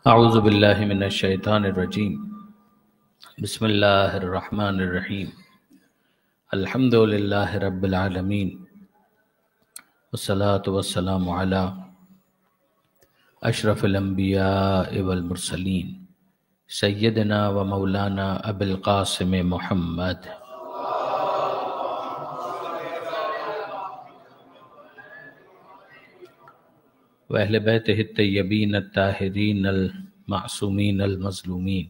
اعوذ باللہ من الشیطان الرجیم بسم اللہ الرحمن الرحیم الحمد للہ رب العالمین والصلاة والسلام علی اشرف الانبیاء والمرسلین سیدنا و مولانا ابی القاسم محمد وأہل بیتہ الطیبین الطاہرین المعصومین المظلومین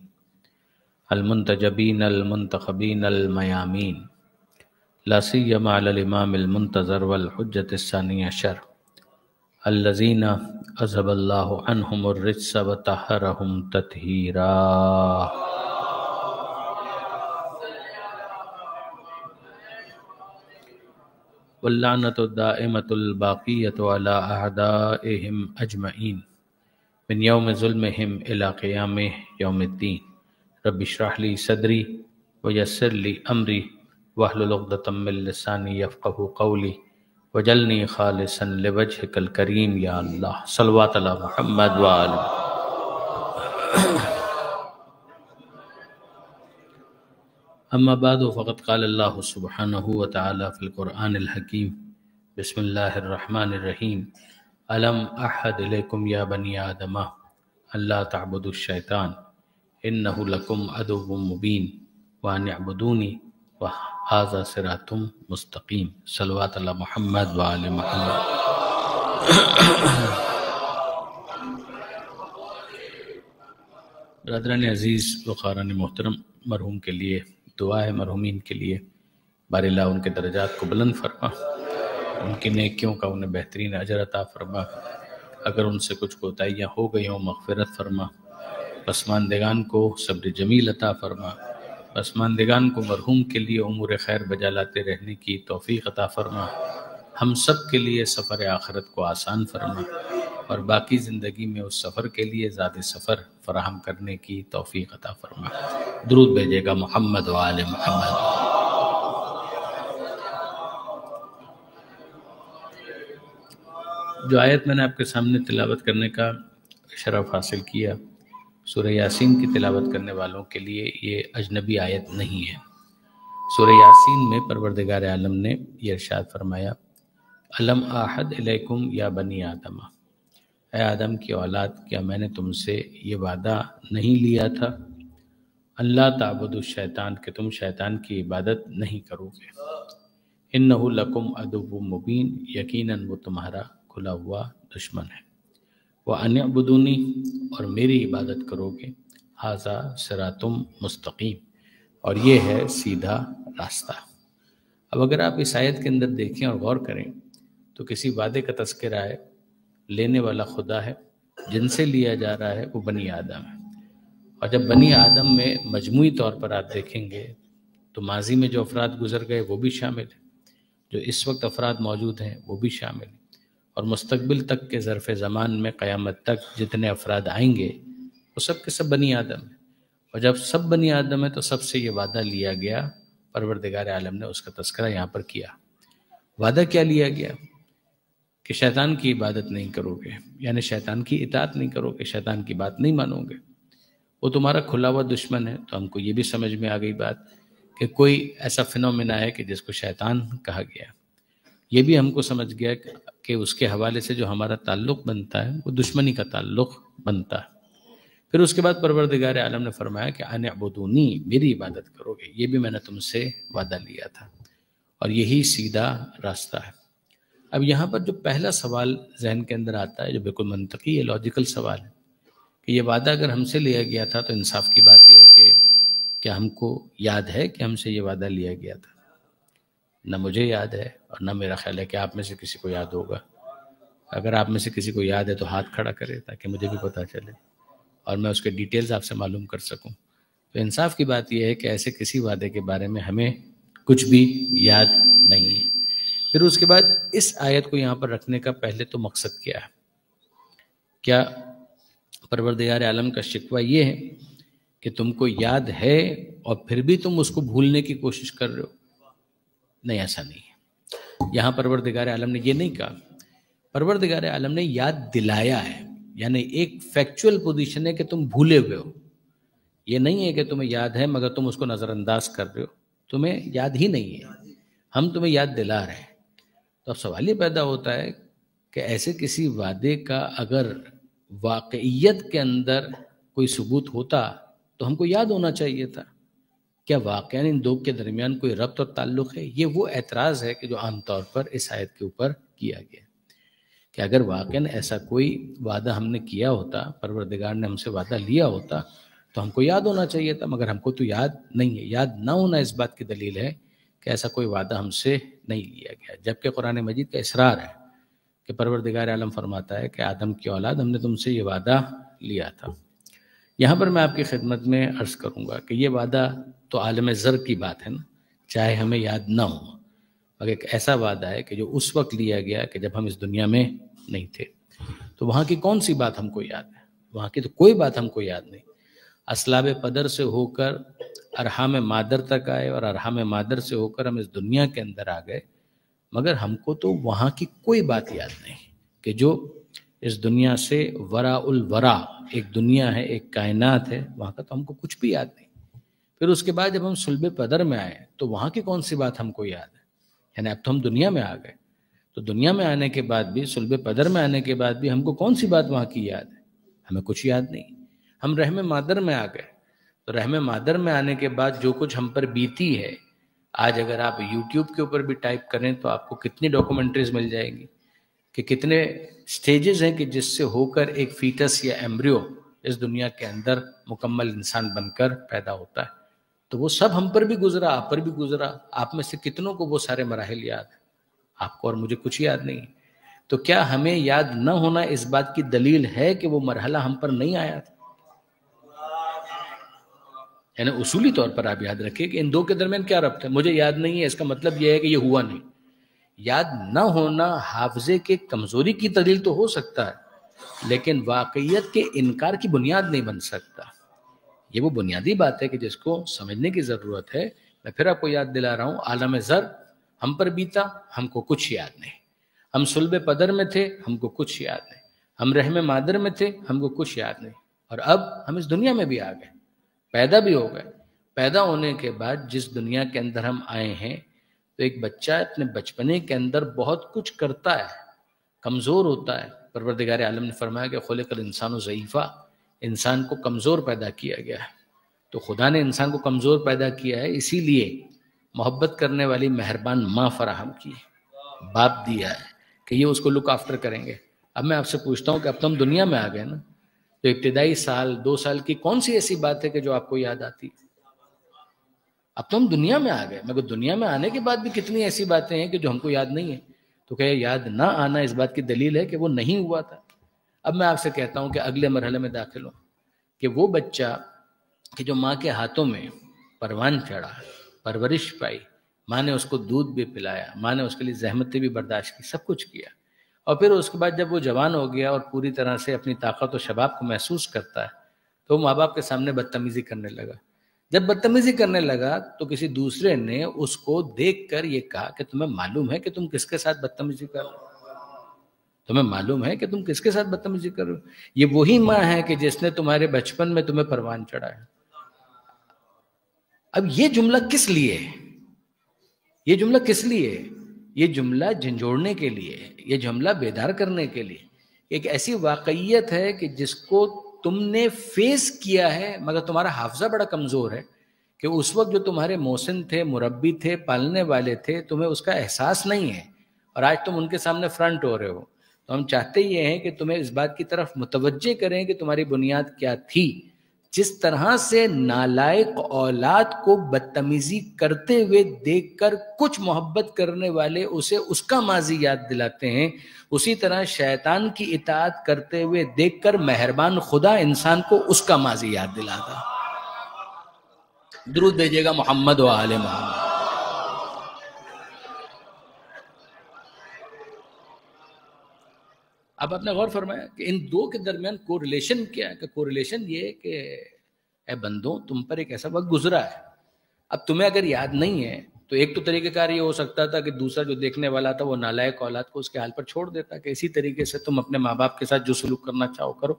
المنتجبین المنتخبین المیامین لا سیما علی الامام المنتظر والحجة الثانی عشر الذین اذهب اللہ عنہم الرجس وطہرہم تطہیرا واللعنة الدائمة الباقية على أعدائهم أجمعين من يوم ظلمهم إلى قيام يوم الدين رب اشرح لي صدري ويسر لي أمري واحلل عقدة من لساني يفقهوا قولي واجعلني خالصا لوجهك الكريم يا الله صلوات على محمد وآله اما بعد فقد قال اللہ سبحانہ وتعالی فی القرآن الحکیم بسم اللہ الرحمن الرحیم الم احد الیکم یا بنی آدم اللہ تعبدوا الشیطان انہ لکم عدو مبین وان اعبدونی وہذا صراط مستقیم صلوات علی محمد وآل محمد برادران عزیز وقاران محترم، مرحوم کے لیے دعا ہے، مرحومین کے لیے بار اللہ ان کے درجات کو بلند فرما، ان کی نیکیوں کا انہیں بہترین اجر عطا فرما، اگر ان سے کچھ کوتاہیاں ہو گئی ہوں مغفرت فرما، پسماندگان کو صبر جمیل عطا فرما، پسماندگان کو مرحوم کے لیے امور خیر بجا لاتے رہنے کی توفیق عطا فرما، ہم سب کے لیے سفر آخرت کو آسان فرما اور باقی زندگی میں اس سفر کے لیے زیادہ سفر فراہم کرنے کی توفیق عطا فرما۔ درود بھیجے گا محمد و آل محمد۔ جو آیت میں نے آپ کے سامنے تلاوت کرنے کا شرف حاصل کیا، سورہ یاسین کی تلاوت کرنے والوں کے لیے یہ اجنبی آیت نہیں ہے۔ سورہ یاسین میں پروردگار عالم نے یہ ارشاد فرمایا، الم احد الیکم یا بنی آدم، اے آدم کی اولاد، کیا میں نے تم سے یہ وعدہ نہیں لیا تھا اللہ تعبدوا الشیطان کہ تم شیطان کی عبادت نہیں کرو گے، انہ لکم عدو مبین، یقیناً وہ تمہارا کھلا ہوا دشمن ہے، وان اعبدونی، اور میری عبادت کرو گے، ھذا صراط مستقیم، اور یہ ہے سیدھا راستہ۔ اب اگر آپ اس آیت کے اندر دیکھیں اور غور کریں تو کسی وعدے کا تذکرہ ہے، لینے والا خدا ہے، جن سے لیا جا رہا ہے وہ بنی آدم ہے، اور جب بنی آدم میں مجموعی طور پر آپ دیکھیں گے تو ماضی میں جو افراد گزر گئے وہ بھی شامل ہیں، جو اس وقت افراد موجود ہیں وہ بھی شامل ہیں، اور مستقبل تک کے ظرف زمان میں قیامت تک جتنے افراد آئیں گے وہ سب کے سب بنی آدم ہیں، اور جب سب بنی آدم ہے تو سب سے یہ وعدہ لیا گیا، پروردگار عالم نے اس کا تذکرہ یہاں پر کیا۔ وعدہ کیا لیا گیا؟ کہ شیطان کی عبادت نہیں کرو گے، یعنی شیطان کی اطاعت نہیں کرو گے، شیطان کی بات نہیں مانو گے، وہ تمہارا کھلا ہوا دشمن ہے۔ تو ہم کو یہ بھی سمجھ میں آ گئی بات کہ کوئی ایسا فنومینا ہے کہ جس کو شیطان کہا گیا، یہ بھی ہم کو سمجھ گیا کہ اس کے حوالے سے جو ہمارا تعلق بنتا ہے وہ دشمنی کا تعلق بنتا ہے۔ پھر اس کے بعد پروردگار عالم نے فرمایا کہ ان اعبدونی، میری عبادت کرو گے، یہ بھی میں نے تم سے وعدہ لیا تھا، اور یہی سیدھا راستہ ہے۔ اب یہاں پر جو پہلا سوال ذہن کے اندر آتا ہے، جو بالکل منطقی ہے، لاجیکل سوال ہے، کہ یہ وعدہ اگر ہم سے لیا گیا تھا تو انصاف کی بات یہ ہے کہ کیا ہم کو یاد ہے کہ ہم سے یہ وعدہ لیا گیا تھا؟ نہ مجھے یاد ہے اور نہ میرا خیال ہے کہ آپ میں سے کسی کو یاد ہوگا۔ اگر آپ میں سے کسی کو یاد ہے تو ہاتھ کھڑا کرے تاکہ مجھے بھی پتہ چلے اور میں اس کے ڈیٹیلز آپ سے معلوم کر سکوں۔ تو انصاف کی بات یہ ہے کہ ایسے کسی وعدے کے بارے میں ہمیں کچھ بھی یاد نہیں ہے۔ پھر اس کے بعد اس آیت کو یہاں پر رکھنے کا پہلے تو مقصد کیا ہے؟ کیا پروردگار عالم کا شکوہ یہ ہے کہ تم کو یاد ہے اور پھر بھی تم اس کو بھولنے کی کوشش کر رہے ہو؟ نہیں، ایسا نہیں ہے۔ یہاں پروردگار عالم نے یہ نہیں کہا، پروردگار عالم نے یاد دلایا ہے، یعنی ایک فیکچول پوزیشن ہے کہ تم بھولے ہوئے ہو، یہ نہیں ہے کہ تمہیں یاد ہے مگر تم اس کو نظر انداز کر رہے ہو، تمہیں یاد ہی نہیں ہے، ہم تمہیں یاد دلا رہے ہیں۔ تو اب سوال یہ پیدا ہوتا ہے کہ ایسے کسی وعدے کا اگر واقعیت کے اندر کوئی ثبوت ہوتا تو ہم کو یاد ہونا چاہیے تھا، کیا واقعاً ان دو کے درمیان کوئی ربط اور تعلق ہے؟ یہ وہ اعتراض ہے کہ جو عام طور پر اس آیت کے اوپر کیا گیا کہ اگر واقعاً ایسا کوئی وعدہ ہم نے کیا ہوتا، پروردگار نے ہم سے وعدہ لیا ہوتا تو ہم کو یاد ہونا چاہیے تھا، مگر ہم کو تو یاد نہیں ہے۔ یاد نہ ہونا اس بات کی دلیل ہے کہ ایسا کوئی وعدہ ہم سے نہیں لیا گیا، جبکہ قرآن مجید کا اصرار ہے کہ پروردگار عالم فرماتا ہے کہ آدم کی اولاد ہم نے تم سے یہ وعدہ لیا تھا۔ یہاں پر میں آپ کی خدمت میں عرض کروں گا کہ یہ وعدہ تو عالم زر کی بات ہے نا، چاہے ہمیں یاد نہ ہو، مگر ایک ایسا وعدہ ہے کہ جو اس وقت لیا گیا کہ جب ہم اس دنیا میں نہیں تھے۔ تو وہاں کی کون سی بات ہم کو یاد ہے؟ وہاں کی تو کوئی بات ہم کو یاد نہیں۔ اسلاب پدر سے ہو کر ارحام مادر تک آئے اور ارحام مادر سے ہو کر ہم اس دنیا کے اندر آ گئے، مگر ہم کو تو وہاں کی کوئی بات یاد نہیں کہ جو اس دنیا سے وراء الورا ایک دنیا ہے، ایک کائنات ہے، وہاں کا تو ہم کو کچھ بھی یاد نہیں۔ پھر اس کے بعد جب ہم صلب پدر میں آئے تو وہاں کی کون سی بات ہم کو یاد ہے؟ یعنی اب تو ہم دنیا میں آ گئے، تو دنیا میں آنے کے بعد بھی، صلب پدر میں آنے کے بعد بھی ہم کو کون سی بات وہاں کی یاد ہے؟ ہمیں کچھ یاد نہیں۔ ہم رحم مادر میں آ گئے، تو رحم مادر میں آنے کے بعد جو کچھ ہم پر بیتی ہے، آج اگر آپ یوٹیوب کے اوپر بھی ٹائپ کریں تو آپ کو کتنی ڈاکومنٹریز مل جائیں گی کہ کتنے سٹیجز ہیں کہ جس سے ہو کر ایک فیٹس یا ایمبریو اس دنیا کے اندر مکمل انسان بن کر پیدا ہوتا ہے۔ تو وہ سب ہم پر بھی گزرا، آپ پر بھی گزرا، آپ میں سے کتنوں کو وہ سارے مراحل یاد ہیں؟ آپ کو اور مجھے کچھ یاد نہیں۔ تو کیا ہمیں یاد نہ ہونا اس بات کی دلیل ہے کہ وہ مرحلہ ہم پر نہیں آیا تھا؟ یعنی اصولی طور پر آپ یاد رکھیں کہ ان دو کے درمیان کیا ربط ہے؟ مجھے یاد نہیں ہے، اس کا مطلب یہ ہے کہ یہ ہوا نہیں۔ یاد نہ ہونا حافظے کے کمزوری کی دلیل تو ہو سکتا ہے، لیکن واقعیت کے انکار کی بنیاد نہیں بن سکتا۔ یہ وہ بنیادی بات ہے کہ جس کو سمجھنے کی ضرورت ہے۔ میں پھر آپ کو یاد دلا رہا ہوں، عالم زر ہم پر بیتا، ہم کو کچھ یاد نہیں۔ ہم صلب پدر میں تھے، ہم کو کچھ یاد نہیں۔ ہم رحم مادر میں تھے، ہم کو کچھ یاد نہیں۔ اور اب ہم اس دنیا میں بھی آ گئے، پیدا بھی ہو گئے۔ پیدا ہونے کے بعد جس دنیا کے اندر ہم آئے ہیں، تو ایک بچہ اپنے بچپنے کے اندر بہت کچھ کرتا ہے، کمزور ہوتا ہے۔ پروردگار عالم نے فرمایا کہ خلق الانسان ضعیفا، انسان کو کمزور پیدا کیا گیا ہے۔ تو خدا نے انسان کو کمزور پیدا کیا ہے، اسی لیے محبت کرنے والی مہربان ماں فراہم کی، باپ دیا ہے کہ یہ اس کو لک آفٹر کریں گے۔ اب میں آپ سے پوچھتا ہوں کہ اب تو ہم دنیا میں آ گئے نا، تو ابتدائی سال 2 سال کی کون سی ایسی بات ہے کہ جو آپ کو یاد آتی؟ اب تو ہم دنیا میں آ گئے، مگر دنیا میں آنے کے بعد بھی کتنی ایسی باتیں ہیں کہ جو ہم کو یاد نہیں ہیں۔ تو کہ یاد نہ آنا اس بات کی دلیل ہے کہ وہ نہیں ہوا تھا۔ اب میں آپ سے کہتا ہوں کہ اگلے مرحلے میں داخل ہوں کہ وہ بچہ کہ جو ماں کے ہاتھوں میں پروان چڑھا، پرورش پائی، ماں نے اس کو دودھ بھی پلایا، ماں نے اس کے لیے زحمتیں بھی برداشت کی، سب کچھ کیا، اور پھر اس کے بعد جب وہ جوان ہو گیا اور پوری طرح سے اپنی طاقت و شباب کو محسوس کرتا ہے، تو وہ ماں باپ کے سامنے بدتمیزی کرنے لگا۔ جب بدتمیزی کرنے لگا تو کسی دوسرے نے اس کو دیکھ کر یہ کہا کہ تمہیں معلوم ہے کہ تم کس کے ساتھ بدتمیزی کر رہے ہو؟ تمہیں معلوم ہے کہ تم کس کے ساتھ بدتمیزی کر رہے ہو؟ یہ وہی ماں ہے کہ جس نے تمہارے بچپن میں تمہیں پروان چڑھایا۔ اب یہ جملہ کس لیے ہے؟ یہ جملہ کس لیے ہے؟ یہ جملہ جھنجھوڑنے کے لیے، یہ جملہ بیدار کرنے کے لیے۔ ایک ایسی واقعیت ہے کہ جس کو تم نے فیس کیا ہے، مگر تمہارا حافظہ بڑا کمزور ہے کہ اس وقت جو تمہارے محسن تھے، مربی تھے، پالنے والے تھے، تمہیں اس کا احساس نہیں ہے، اور آج تم ان کے سامنے فرنٹ ہو رہے ہو۔ تو ہم چاہتے یہ ہیں کہ تمہیں اس بات کی طرف متوجہ کریں کہ تمہاری بنیاد کیا تھی۔ جس طرح سے نالائق اولاد کو بدتمیزی کرتے ہوئے دیکھ کر کچھ محبت کرنے والے اسے اس کا ماضی یاد دلاتے ہیں، اسی طرح شیطان کی اطاعت کرتے ہوئے دیکھ کر مہربان خدا انسان کو اس کا ماضی یاد دلاتا۔ درود دیجیے گا محمد و آل محمد۔ اب آپ نے غور فرمایا کہ ان دو کے درمیان کوریلیشن کیا ہے؟ کہ کوریلیشن یہ ہے کہ اے بندوں، تم پر ایک ایسا وقت گزرا ہے، اب تمہیں اگر یاد نہیں ہے تو ایک تو طریقہ کار یہ ہو سکتا تھا کہ دوسرا جو دیکھنے والا تھا وہ نالائق اولاد کو اس کے حال پر چھوڑ دیتا کہ اسی طریقے سے تم اپنے ماں باپ کے ساتھ جو سلوک کرنا چاہو کرو،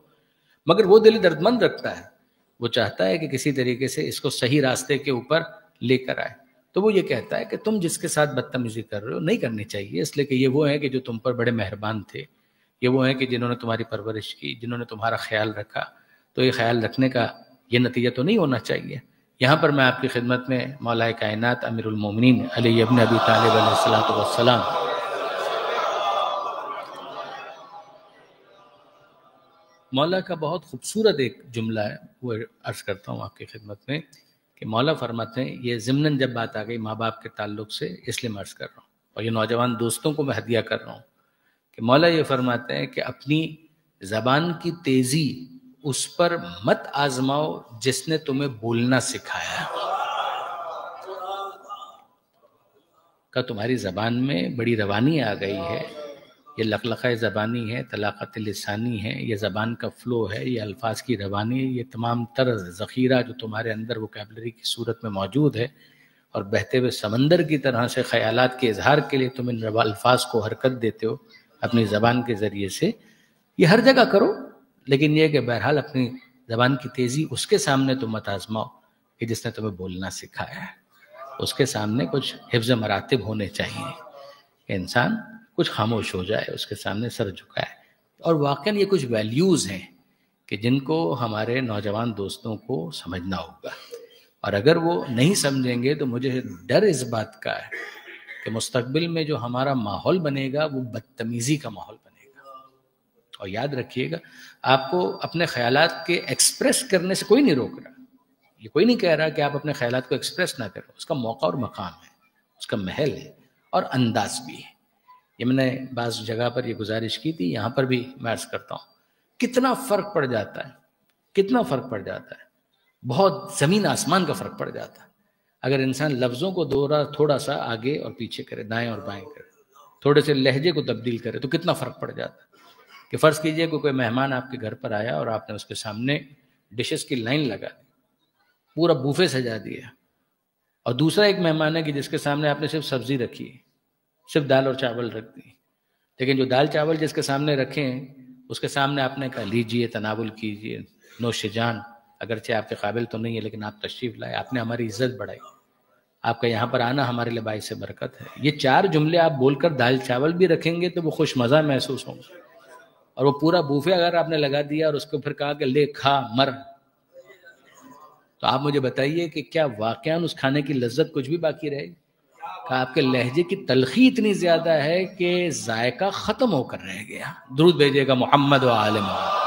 مگر وہ دل درد مند رکھتا ہے، وہ چاہتا ہے کہ کسی طریقے سے اس کو صحیح راستے کے اوپر لے کر آئے، تو وہ یہ کہتا ہے کہ تم جس کے ساتھ بدتمیزی کر رہے ہو نہیں کرنی چاہیے، اس لیے کہ یہ وہ ہیں کہ جو تم پر بڑے مہربان تھے، یہ وہ ہیں کہ جنہوں نے تمہاری پرورش کی، جنہوں نے تمہارا خیال رکھا، تو یہ خیال رکھنے کا یہ نتیجہ تو نہیں ہونا چاہیے۔ یہاں پر میں آپ کی خدمت میں مولا کائنات امیر المومنین علی ابن ابی طالب علیہ السلام مولا کا بہت خوبصورت ایک جملہ ہے وہ عرض کرتا ہوں آپ کی خدمت میں کہ مولا فرماتے ہیں، یہ ضمناً جب بات آ گئی ماں باپ کے تعلق سے اس لیے میں عرض کر رہا ہوں اور یہ نوجوان دوستوں کو میں ہدیہ کر رہا ہوں کہ مولا یہ فرماتے ہیں کہ اپنی زبان کی تیزی اس پر مت آزماؤ جس نے تمہیں بولنا سکھایا۔ کہ تمہاری زبان میں بڑی روانی آ گئی ہے، یہ لقلقہ زبانی ہے، طلاقت لسانی ہے، یہ زبان کا فلو ہے، یہ الفاظ کی روانی ہے، یہ تمام تر ذخیرہ جو تمہارے اندر ووکیبلری کی صورت میں موجود ہے اور بہتے ہوئے سمندر کی طرح سے خیالات کے اظہار کے لیے تم ان الفاظ کو حرکت دیتے ہو اپنی زبان کے ذریعے سے، یہ ہر جگہ کرو، لیکن یہ کہ بہرحال اپنی زبان کی تیزی اس کے سامنے تم مت آزماؤ کہ جس نے تمہیں بولنا سکھایا ہے، اس کے سامنے کچھ حفظ مراتب ہونے چاہیے کہ انسان کچھ خاموش ہو جائے، اس کے سامنے سر جھکائے، اور واقعاً یہ کچھ ویلیوز ہیں کہ جن کو ہمارے نوجوان دوستوں کو سمجھنا ہوگا، اور اگر وہ نہیں سمجھیں گے تو مجھے ڈر اس بات کا ہے کہ مستقبل میں جو ہمارا ماحول بنے گا وہ بدتمیزی کا ماحول بنے گا۔ اور یاد رکھیے گا، آپ کو اپنے خیالات کے ایکسپریس کرنے سے کوئی نہیں روک رہا، یہ کوئی نہیں کہہ رہا کہ آپ اپنے خیالات کو ایکسپریس نہ کریں، اس کا موقع اور مقام ہے، اس کا محل ہے اور انداز بھی ہے۔ یہ میں نے بعض جگہ پر یہ گزارش کی تھی، یہاں پر بھی میں عرض کرتا ہوں، کتنا فرق پڑ جاتا ہے، کتنا فرق پڑ جاتا ہے، بہت زمین آسمان کا فرق پڑ جاتا ہے اگر انسان لفظوں کو تھوڑا سا آگے اور پیچھے کرے، دائیں اور بائیں کرے، تھوڑے سے لہجے کو تبدیل کرے تو کتنا فرق پڑ جاتا ہے۔ کہ فرض کیجئے کہ کوئی مہمان آپ کے گھر پر آیا اور آپ نے اس کے سامنے ڈشز کی لائن لگا دی، پورا بوفے سجا دیا، اور دوسرا ایک مہمان ہے کہ جس کے سامنے آپ نے صرف سبزی رکھی ہے، صرف دال اور چاول رکھ دی، لیکن جو دال چاول جس کے سامنے رکھے ہیں اس کے سامنے آپ نے کہا لیجئے، تناول کیجئے، نوش جان، اگرچہ آپ کے قابل تو نہیں ہے لیکن آپ تشریف لائے، آپ نے ہماری عزت بڑھائی، آپ کا یہاں پر آنا ہمارے لیے باعث برکت ہے۔ یہ چار جملے آپ بول کر دال چاول بھی رکھیں گے تو وہ خوش مزہ محسوس ہوں گے، اور وہ پورا بوفے اگر آپ نے لگا دیا اور اس کو پھر کہا کہ لے کھا مر، تو آپ مجھے بتائیے کہ کیا واقعاً اس کھانے کی لذت کچھ بھی باقی رہے گی؟ کہ آپ کے لہجے کی تلخی اتنی زیادہ ہے کہ ذائقہ ختم ہو کر رہ گیا۔ درود بھیجیے گا محمد و آل محمد۔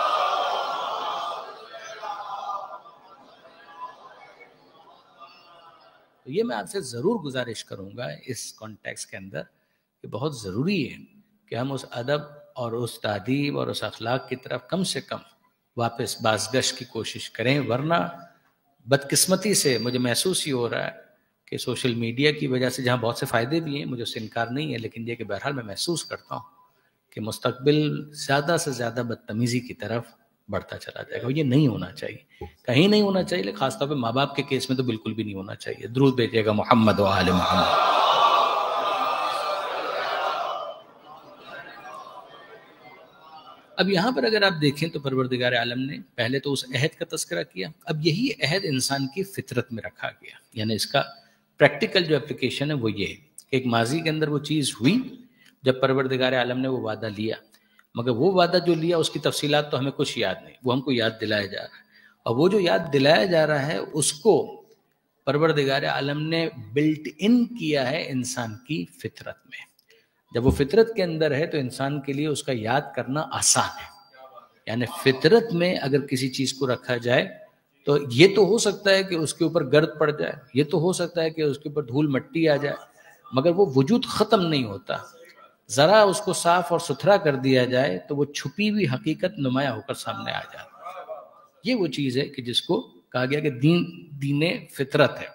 تو یہ میں آپ سے ضرور گزارش کروں گا اس کانٹیکس کے اندر کہ بہت ضروری ہے کہ ہم اس ادب اور اس تادیب اور اس اخلاق کی طرف کم سے کم واپس بازگشت کی کوشش کریں، ورنہ بدقسمتی سے مجھے محسوس ہی ہو رہا ہے کہ سوشل میڈیا کی وجہ سے جہاں بہت سے فائدے بھی ہیں، مجھے اس سے انکار نہیں ہے، لیکن یہ کہ بہرحال میں محسوس کرتا ہوں کہ مستقبل زیادہ سے زیادہ بدتمیزی کی طرف بڑھتا چلا جائے گا، یہ نہیں ہونا چاہیے، کہیں نہیں ہونا چاہیے، لیکن خاص طور پہ ماں باپ کے کیس میں تو بالکل بھی نہیں ہونا چاہیے۔ درود بھیجیے گا محمد و آل محمد۔ اب یہاں پر اگر آپ دیکھیں تو پروردگار عالم نے پہلے تو اس عہد کا تذکرہ کیا، اب یہی عہد انسان کی فطرت میں رکھا گیا، یعنی اس کا پریکٹیکل جو اپلیکیشن ہے وہ یہ ہے کہ ایک ماضی کے اندر وہ چیز ہوئی جب پروردگار عالم نے وہ وعدہ لیا، مگر وہ وعدہ جو لیا اس کی تفصیلات تو ہمیں کچھ یاد نہیں، وہ ہم کو یاد دلایا جا رہا ہے، اور وہ جو یاد دلایا جا رہا ہے اس کو پروردگار عالم نے بلٹ ان کیا ہے انسان کی فطرت میں۔ جب وہ فطرت کے اندر ہے تو انسان کے لیے اس کا یاد کرنا آسان ہے، یعنی فطرت میں اگر کسی چیز کو رکھا جائے تو یہ تو ہو سکتا ہے کہ اس کے اوپر گرد پڑ جائے، یہ تو ہو سکتا ہے کہ اس کے اوپر دھول مٹی آ جائے، مگر وہ وجود ختم نہیں ہوتا، ذرا اس کو صاف اور ستھرا کر دیا جائے تو وہ چھپی ہوئی حقیقت نمایاں ہو کر سامنے آ جاتی ہے۔ یہ وہ چیز ہے کہ جس کو کہا گیا کہ دین فطرت ہے۔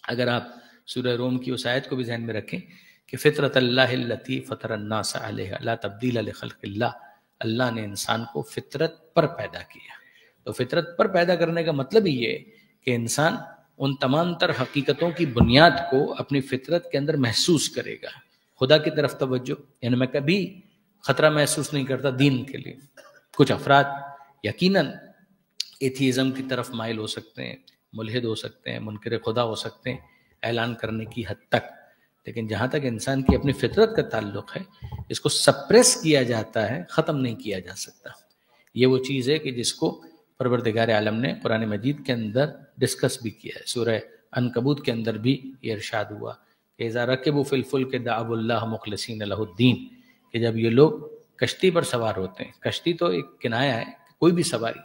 اگر آپ سورہ روم کی اس آیت کو بھی ذہن میں رکھیں کہ فطرت اللہ التی فطر الناس علیہا لا تبدیل لخلق اللہ، اللہ نے انسان کو فطرت پر پیدا کیا، تو فطرت پر پیدا کرنے کا مطلب ہی یہ کہ انسان ان تمام تر حقیقتوں کی بنیاد کو اپنی فطرت کے اندر محسوس کرے گا. خدا کی طرف توجہ، یعنی میں کبھی خطرہ محسوس نہیں کرتا دین کے لیے. کچھ افراد یقیناً ایتھیزم کی طرف مائل ہو سکتے ہیں، ملحد ہو سکتے ہیں، منکر خدا ہو سکتے ہیں اعلان کرنے کی حد تک، لیکن جہاں تک انسان کی اپنی فطرت کا تعلق ہے اس کو سپریس کیا جاتا ہے، ختم نہیں کیا جا سکتا. یہ وہ چیز ہے کہ جس کو پروردگار عالم نے قرآن مجید کے اندر ڈسکس بھی کیا ہے. سورہ عنکبوت کے اندر بھی یہ ارشاد ہوا کہ اذا رکبوا فی الفلک دعوا اللہ مخلصین لہ الدین، کہ جب یہ لوگ کشتی پر سوار ہوتے ہیں. کشتی تو ایک کنایا ہے، کوئی بھی سواری،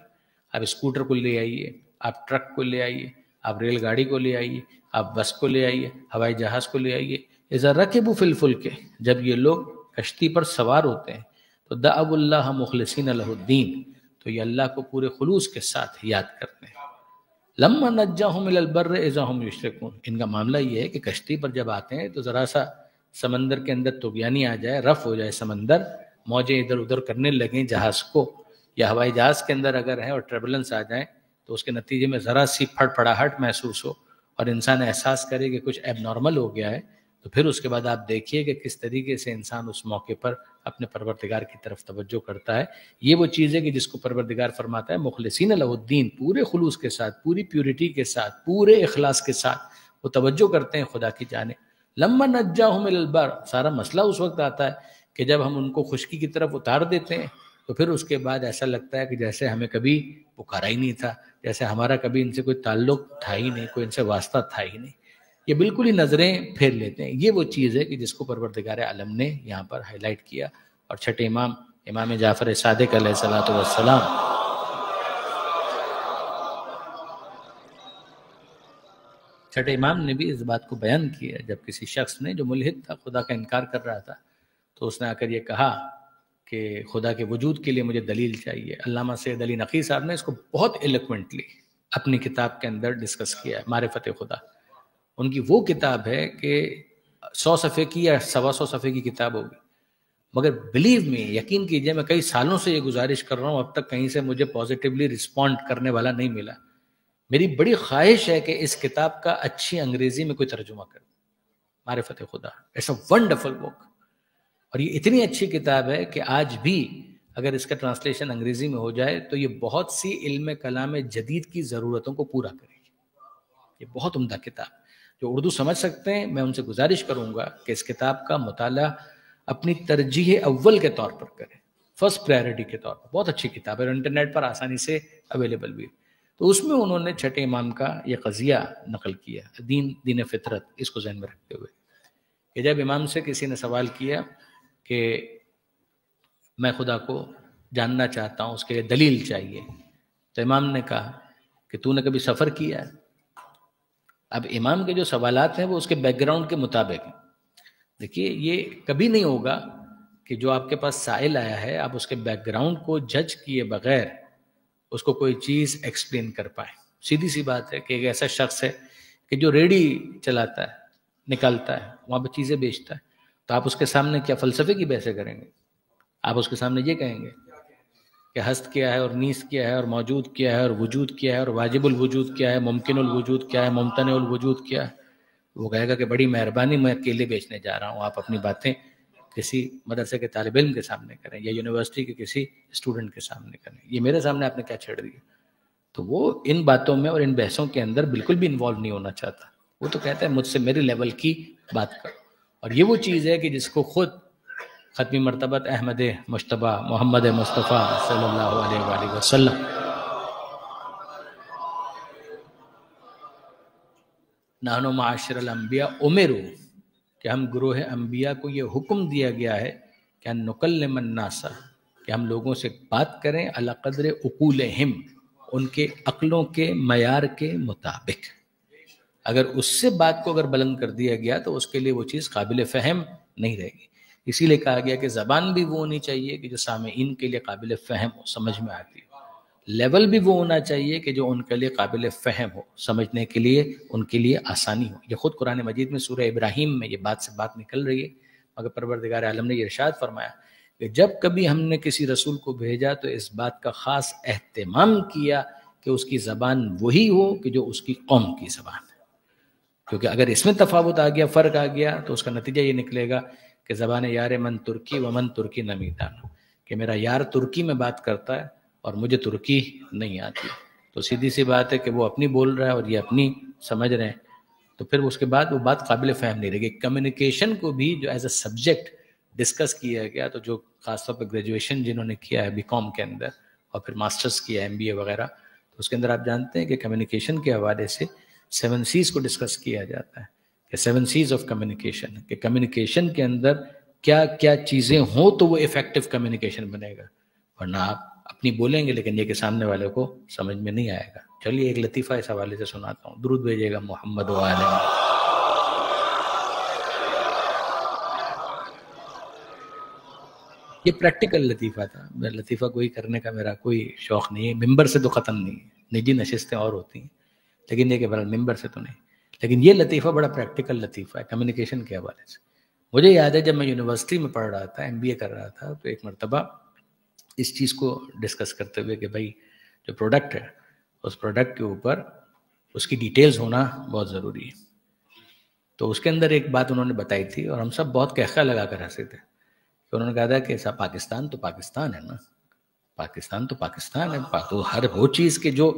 آپ اسکوٹر کو لے آئیے، آپ ٹرک کو لے آئیے، آپ ریل گاڑی کو لے آئیے، آپ بس کو لے آئیے، ہوائی جہاز کو لے آئیے. اذا رکبوا فی الفلک، جب یہ لوگ کشتی پر سوار ہوتے ہیں تو دعوا اللہ مخلصین لہ الدین، تو یہ اللہ کو پورے خلوص کے ساتھ یاد کرتے ہیں. لما نجاہم الی البر اذا ہم یشرکون، ان کا معاملہ یہ ہے کہ کشتی پر جب آتے ہیں تو ذرا سا سمندر کے اندر طغیانی آ جائے، رف ہو جائے سمندر، موجیں ادھر ادھر کرنے لگیں جہاز کو، یا ہوائی جہاز کے اندر اگر ہیں اور ٹربولنس آ جائیں تو اس کے نتیجے میں ذرا سی پھڑپڑاہٹ محسوس ہو اور انسان احساس کرے کہ کچھ ایب نارمل ہو گیا ہے، تو پھر اس کے بعد آپ دیکھیے کہ کس طریقے سے انسان اس موقع پر اپنے پروردگار کی طرف توجہ کرتا ہے. یہ وہ چیز ہے کہ جس کو پروردگار فرماتا ہے مخلصین لہ الدین، پورے خلوص کے ساتھ، پوری پیورٹی کے ساتھ، پورے اخلاص کے ساتھ وہ توجہ کرتے ہیں خدا کی جانب. لما نجاہم الی البر، سارا مسئلہ اس وقت آتا ہے کہ جب ہم ان کو خشکی کی طرف اتار دیتے ہیں تو پھر اس کے بعد ایسا لگتا ہے کہ جیسے ہمیں کبھی پکارا ہی نہیں تھا، جیسے ہمارا کبھی ان سے کوئی تعلق تھا ہی نہیں، کوئی ان سے واسطہ تھا ہی نہیں. یہ بالکل ہی نظریں پھیر لیتے ہیں. یہ وہ چیز ہے کہ جس کو پروردگار عالم نے یہاں پر ہائی لائٹ کیا. اور چھٹے امام جعفر صادق علیہ الصلوۃ والسلام، چھٹے امام نے بھی اس بات کو بیان کیا جب کسی شخص نے جو ملحد تھا، خدا کا انکار کر رہا تھا، تو اس نے آ کر یہ کہا کہ خدا کے وجود کے لیے مجھے دلیل چاہیے. علامہ سید علی نقی صاحب نے اس کو بہت ایلوکوینٹلی اپنی کتاب کے اندر ڈسکس کیا ہے، معرفت خدا. ان کی وہ کتاب ہے کہ 100 صفحے کی یا 125 صفحے کی کتاب ہوگی، مگر بلیو می، یقین کیجئے، میں کئی سالوں سے یہ گزارش کر رہا ہوں، اب تک کہیں سے مجھے پازیٹیولی رسپونڈ کرنے والا نہیں ملا. میری بڑی خواہش ہے کہ اس کتاب کا اچھی انگریزی میں کوئی ترجمہ کرے. معرفت خدا، اٹس اے ونڈرفل بک، اور یہ اتنی اچھی کتاب ہے کہ آج بھی اگر اس کا ٹرانسلیشن انگریزی میں ہو جائے تو یہ بہت سی علم کلام جدید کی ضرورتوں کو پورا کرے گی. یہ بہت عمدہ کتاب. جو اردو سمجھ سکتے ہیں میں ان سے گزارش کروں گا کہ اس کتاب کا مطالعہ اپنی ترجیح اول کے طور پر کریں، فرسٹ پرائرٹی کے طور پر. بہت اچھی کتاب ہے اور انٹرنیٹ پر آسانی سے اویلیبل بھی. تو اس میں انہوں نے چھٹے امام کا یہ قضیہ نقل کیا، دین فطرت، اس کو ذہن میں رکھتے ہوئے کہ جب امام سے کسی نے سوال کیا کہ میں خدا کو جاننا چاہتا ہوں، اس کے لیے دلیل چاہیے، تو امام نے کہا کہ تو نے کبھی سفر کیا ہے؟ اب امام کے جو سوالات ہیں وہ اس کے بیک گراؤنڈ کے مطابق ہیں. دیکھیے یہ کبھی نہیں ہوگا کہ جو آپ کے پاس سائل آیا ہے آپ اس کے بیک گراؤنڈ کو جج کیے بغیر اس کو کوئی چیز ایکسپلین کر پائیں. سیدھی سی بات ہے کہ ایک ایسا شخص ہے کہ جو ریڑھی چلاتا ہے، نکالتا ہے، وہاں پہ چیزیں بیچتا ہے، تو آپ اس کے سامنے کیا فلسفے کی بحثیں کریں گے؟ آپ اس کے سامنے یہ کہیں گے کہ ہست کیا ہے اور نیست کیا ہے اور موجود کیا ہے اور وجود کیا ہے اور واجب الوجود کیا ہے، ممکن الوجود کیا ہے، ممتنع الوجود کیا ہے؟ وہ کہے گا کہ بڑی مہربانی، میں کیلے بیچنے جا رہا ہوں، آپ اپنی باتیں کسی مدرسے کے طالب علم کے سامنے کریں یا یونیورسٹی کے کسی اسٹوڈنٹ کے سامنے کریں، یہ میرے سامنے آپ نے کیا چھیڑ دیا؟ تو وہ ان باتوں میں اور ان بحثوں کے اندر بالکل بھی انوالو نہیں ہونا چاہتا. وہ تو کہتا ہے مجھ سے میرے لیول کی بات کرو. اور یہ وہ چیز ہے کہ جس کو خود ختمی مرتبت احمد مجتبی محمد مصطفیٰ صلی اللہ علیہ وآلہ وسلم نحن معاشر الانبیاء امروا، کہ ہم گروہ انبیاء کو یہ حکم دیا گیا ہے کہ ان نکلم الناس، کہ ہم لوگوں سے بات کریں علی قدر عقولہم، ان کے عقلوں کے معیار کے مطابق. اگر اس سے بات کو اگر بلند کر دیا گیا تو اس کے لیے وہ چیز قابل فہم نہیں رہے گی. اسی لیے کہا گیا کہ زبان بھی وہ ہونی چاہیے کہ جو سامعین کے لیے قابل فہم ہو، سمجھ میں آتی ہو. لیول بھی وہ ہونا چاہیے کہ جو ان کے لیے قابل فہم ہو، سمجھنے کے لیے ان کے لیے آسانی ہو. یہ خود قرآن مجید میں سورہ ابراہیم میں یہ بات سے بات نکل رہی ہے. مگر پروردگار عالم نے یہ ارشاد فرمایا کہ جب کبھی ہم نے کسی رسول کو بھیجا تو اس بات کا خاص اہتمام کیا کہ اس کی زبان وہی ہو کہ جو اس کی قوم کی زبان ہے، کیونکہ اگر اس میں تفاوت آ گیا، فرق آ گیا، تو اس کا نتیجہ یہ نکلے گا کہ زبان یار من ترکی و من ترکی نمیدان، کہ میرا یار ترکی میں بات کرتا ہے اور مجھے ترکی نہیں آتی، تو سیدھی سی بات ہے کہ وہ اپنی بول رہا ہے اور یہ اپنی سمجھ رہے ہیں، تو پھر اس کے بعد وہ بات قابل فہم نہیں رہے گی۔ کمیونیکیشن کو بھی جو ایز اے سبجیکٹ ڈسکس کیا گیا، تو جو خاص طور پہ گریجویشن جنہوں نے کیا ہے بی کام کے اندر اور پھر ماسٹرز کیا ہے ایم بی اے وغیرہ، تو اس کے اندر آپ جانتے ہیں کہ کمیونیکیشن کے حوالے سے 7 C's کو ڈسکس کیا جاتا ہے، کہ 7 C's آف کمیونیکیشن، کہ کمیونیکیشن کے اندر کیا کیا چیزیں ہوں تو وہ افیکٹو کمیونیکیشن بنے گا، ورنہ آپ اپنی بولیں گے لیکن یہ کہ سامنے والے کو سمجھ میں نہیں آئے گا۔ چلیے ایک لطیفہ اس حوالے سے سناتا ہوں، درود بھیجیے گا محمد و آل محمد۔ یہ پریکٹیکل لطیفہ تھا، میں لطیفہ کوئی کرنے کا میرا کوئی شوق نہیں ہے، ممبر سے تو ختم نہیں ہے، نجی نشستیں اور ہوتی ہیں، لیکن یہ کہ بہرحال ممبر سے تو نہیں، لیکن یہ لطیفہ بڑا پریکٹیکل لطیفہ ہے کمیونیکیشن کے حوالے سے۔ مجھے یاد ہے جب میں یونیورسٹی میں پڑھ رہا تھا، ایم بی اے کر رہا تھا، تو ایک مرتبہ اس چیز کو ڈسکس کرتے ہوئے کہ بھائی جو پروڈکٹ ہے اس پروڈکٹ کے اوپر اس کی ڈیٹیلز ہونا بہت ضروری ہے، تو اس کے اندر ایک بات انہوں نے بتائی تھی اور ہم سب بہت قہقہ لگا کر ہنسے تھے، کہ انہوں نے کہا تھا کہ ایسا پاکستان تو پاکستان ہے نا، پاکستان تو پاکستان ہے، تو ہر وہ چیز کے جو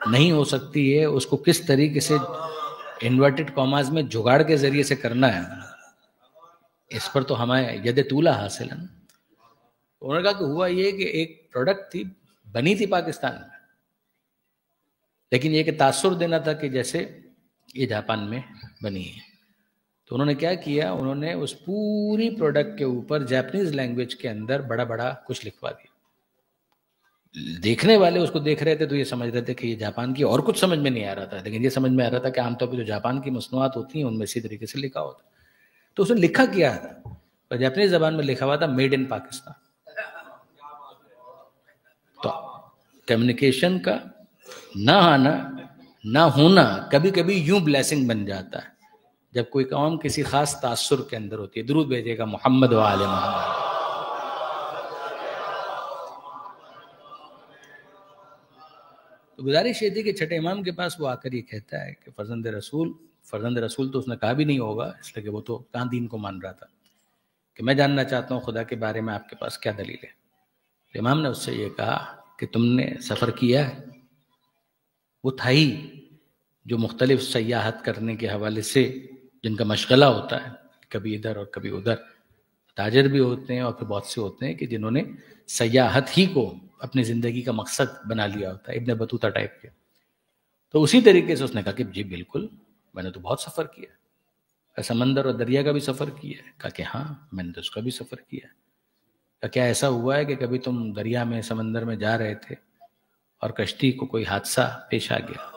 نہیں ہو سکتی ہے اس کو کس طریقے سے انورٹڈ کاماز میں جگاڑ کے ذریعے سے کرنا ہے، اس پر تو ہمیں ید طولہ حاصل ہے نا۔ انہوں نے کہا کہ ہوا یہ کہ ایک پروڈکٹ تھی، بنی تھی پاکستان میں، لیکن یہ کہ تاثر دینا تھا کہ جیسے یہ جاپان میں بنی ہے، تو انہوں نے کیا کیا، انہوں نے اس پوری پروڈکٹ کے اوپر جاپنیز لینگویج کے اندر بڑا بڑا کچھ لکھوا دیا، دیکھنے والے اس کو دیکھ رہے تھے تو یہ سمجھ رہے تھے کہ یہ جاپان کی، اور کچھ سمجھ میں نہیں آ رہا تھا، لیکن یہ سمجھ میں آ رہا تھا کہ عام طور پہ جو جاپان کی مصنوعات ہوتی ہیں ان میں اسی طریقے سے لکھا ہوتا، تو اس نے لکھا کیا تھا، جاپنیز زبان میں لکھا ہوا تھا میڈ ان پاکستان۔ تو کمیونیکیشن کا نہ آنا نہ ہونا کبھی کبھی یوں بلیسنگ بن جاتا ہے جب کوئی قوم کسی خاص تاثر کے اندر ہوتی ہے۔ درود بھیجے گا محمد و آل محمد۔ تو گزارش یہ تھی کہ چھٹے امام کے پاس وہ آ کر یہ کہتا ہے کہ فرزند رسول تو اس نے کہا بھی نہیں ہوگا، اس لیے کہ وہ تو کہاں دین کو مان رہا تھا، کہ میں جاننا چاہتا ہوں خدا کے بارے میں آپ کے پاس کیا دلیل ہے۔ امام نے اس سے یہ کہا کہ تم نے سفر کیا ہے؟ وہ تھا ہی جو مختلف سیاحت کرنے کے حوالے سے جن کا مشغلہ ہوتا ہے، کبھی ادھر اور کبھی ادھر، تاجر بھی ہوتے ہیں اور پھر بہت سے ہوتے ہیں کہ جنہوں نے سیاحت ہی کو اپنی زندگی کا مقصد بنا لیا ہوتا ہے، ابن بطوطہ ٹائپ کے۔ تو اسی طریقے سے اس نے کہا کہ جی بالکل، میں نے تو بہت سفر کیا، سمندر اور دریا کا بھی سفر کیا ہے۔ کہا کہ ہاں میں نے تو اس کا بھی سفر کیا ہے۔ کہا کیا ایسا ہوا ہے کہ کبھی تم دریا میں سمندر میں جا رہے تھے اور کشتی کو کوئی حادثہ پیش آ گیا؟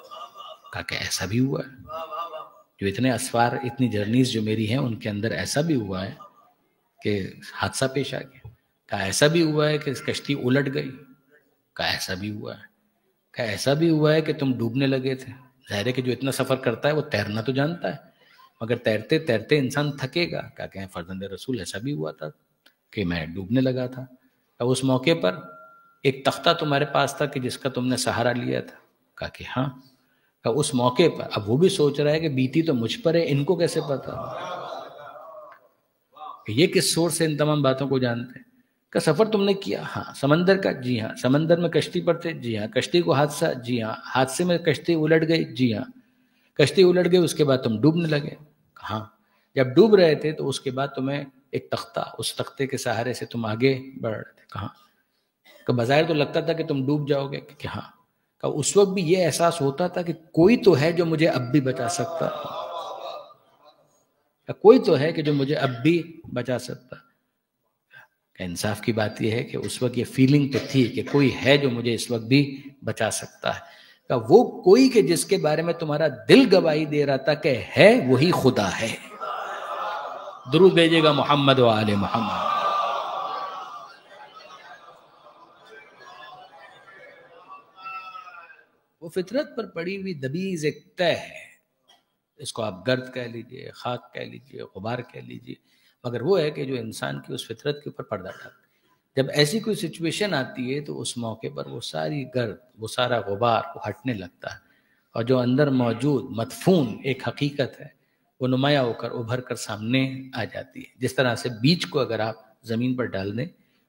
کہا کہ ایسا بھی ہوا ہے، جو اتنے اسفار اتنی جرنیز جو میری ہیں ان کے اندر ایسا بھی ہوا ہے کہ حادثہ پیش آ گیا۔ کہا ایسا بھی ہوا ہے کہ کشتی الٹ گئی؟ کہا ایسا بھی ہوا ہے۔ کہا ایسا بھی ہوا ہے کہ تم ڈوبنے لگے تھے؟ ظاہر ہے کہ جو اتنا سفر کرتا ہے وہ تیرنا تو جانتا ہے، مگر تیرتے تیرتے انسان تھکے گا۔ کہا کہ فرزند رسول ایسا بھی ہوا تھا کہ میں ڈوبنے لگا تھا۔ کہا اس موقع پر ایک تختہ تمہارے پاس تھا کہ جس کا تم نے سہارا لیا تھا؟ کہا کہ ہاں۔ کہا اس موقع پر، اب وہ بھی سوچ رہا ہے کہ بیتی تو مجھ پر ہے، ان کو کیسے پتا کہ یہ کس سورس سے ان تمام باتوں کو جانتے ہیں؟ کہ سفر تم نے کیا؟ ہاں۔ سمندر کا؟ جی ہاں۔ سمندر میں کشتی پر تھے؟ جی ہاں۔ کشتی کو حادثہ؟ جی ہاں۔ حادثے میں کشتی الٹ گئی؟ جی ہاں۔ کشتی الٹ گئی اس کے بعد تم ڈوبنے لگے؟ ہاں۔ جب ڈوب رہے تھے تو اس کے بعد تمہیں ایک تختہ، اس تختے کے سہارے سے تم آگے بڑھ رہے تھے؟ کہاں؟ کہ بظاہر تو لگتا تھا کہ تم ڈوب جاؤ گے؟ کہ ہاں۔ کہ اس وقت بھی یہ احساس ہوتا تھا کہ کوئی تو ہے جو مجھے اب بھی بچا سکتا، کوئی تو ہے کہ جو مجھے اب بھی بچا سکتا۔ کہ انصاف کی بات یہ ہے کہ اس وقت یہ فیلنگ تو تھی کہ کوئی ہے جو مجھے اس وقت بھی بچا سکتا ہے۔ کہ وہ کوئی کہ جس کے بارے میں تمہارا دل گواہی دے رہا تھا کہ ہے وہی خدا ہے۔ درود بھیجے گا محمد و آل محمد۔ وہ فطرت پر پڑی ہوئی دبیز ایک طے ہے، اس کو آپ گرد کہہ لیجئے، خاک کہہ لیجئے، غبار کہہ لیجئے، مگر وہ ہے کہ جو انسان کی اس فطرت کے اوپر پردہ ڈالتا ہے۔ جب ایسی کوئی سچویشن آتی ہے تو اس موقع پر وہ ساری گرد، وہ سارا غبار وہ ہٹنے لگتا ہے، اور جو اندر موجود مدفون ایک حقیقت ہے وہ نمایاں ہو کر ابھر کر سامنے آ جاتی ہے۔ جس طرح سے بیج کو اگر آپ زمین پر ڈال دیں،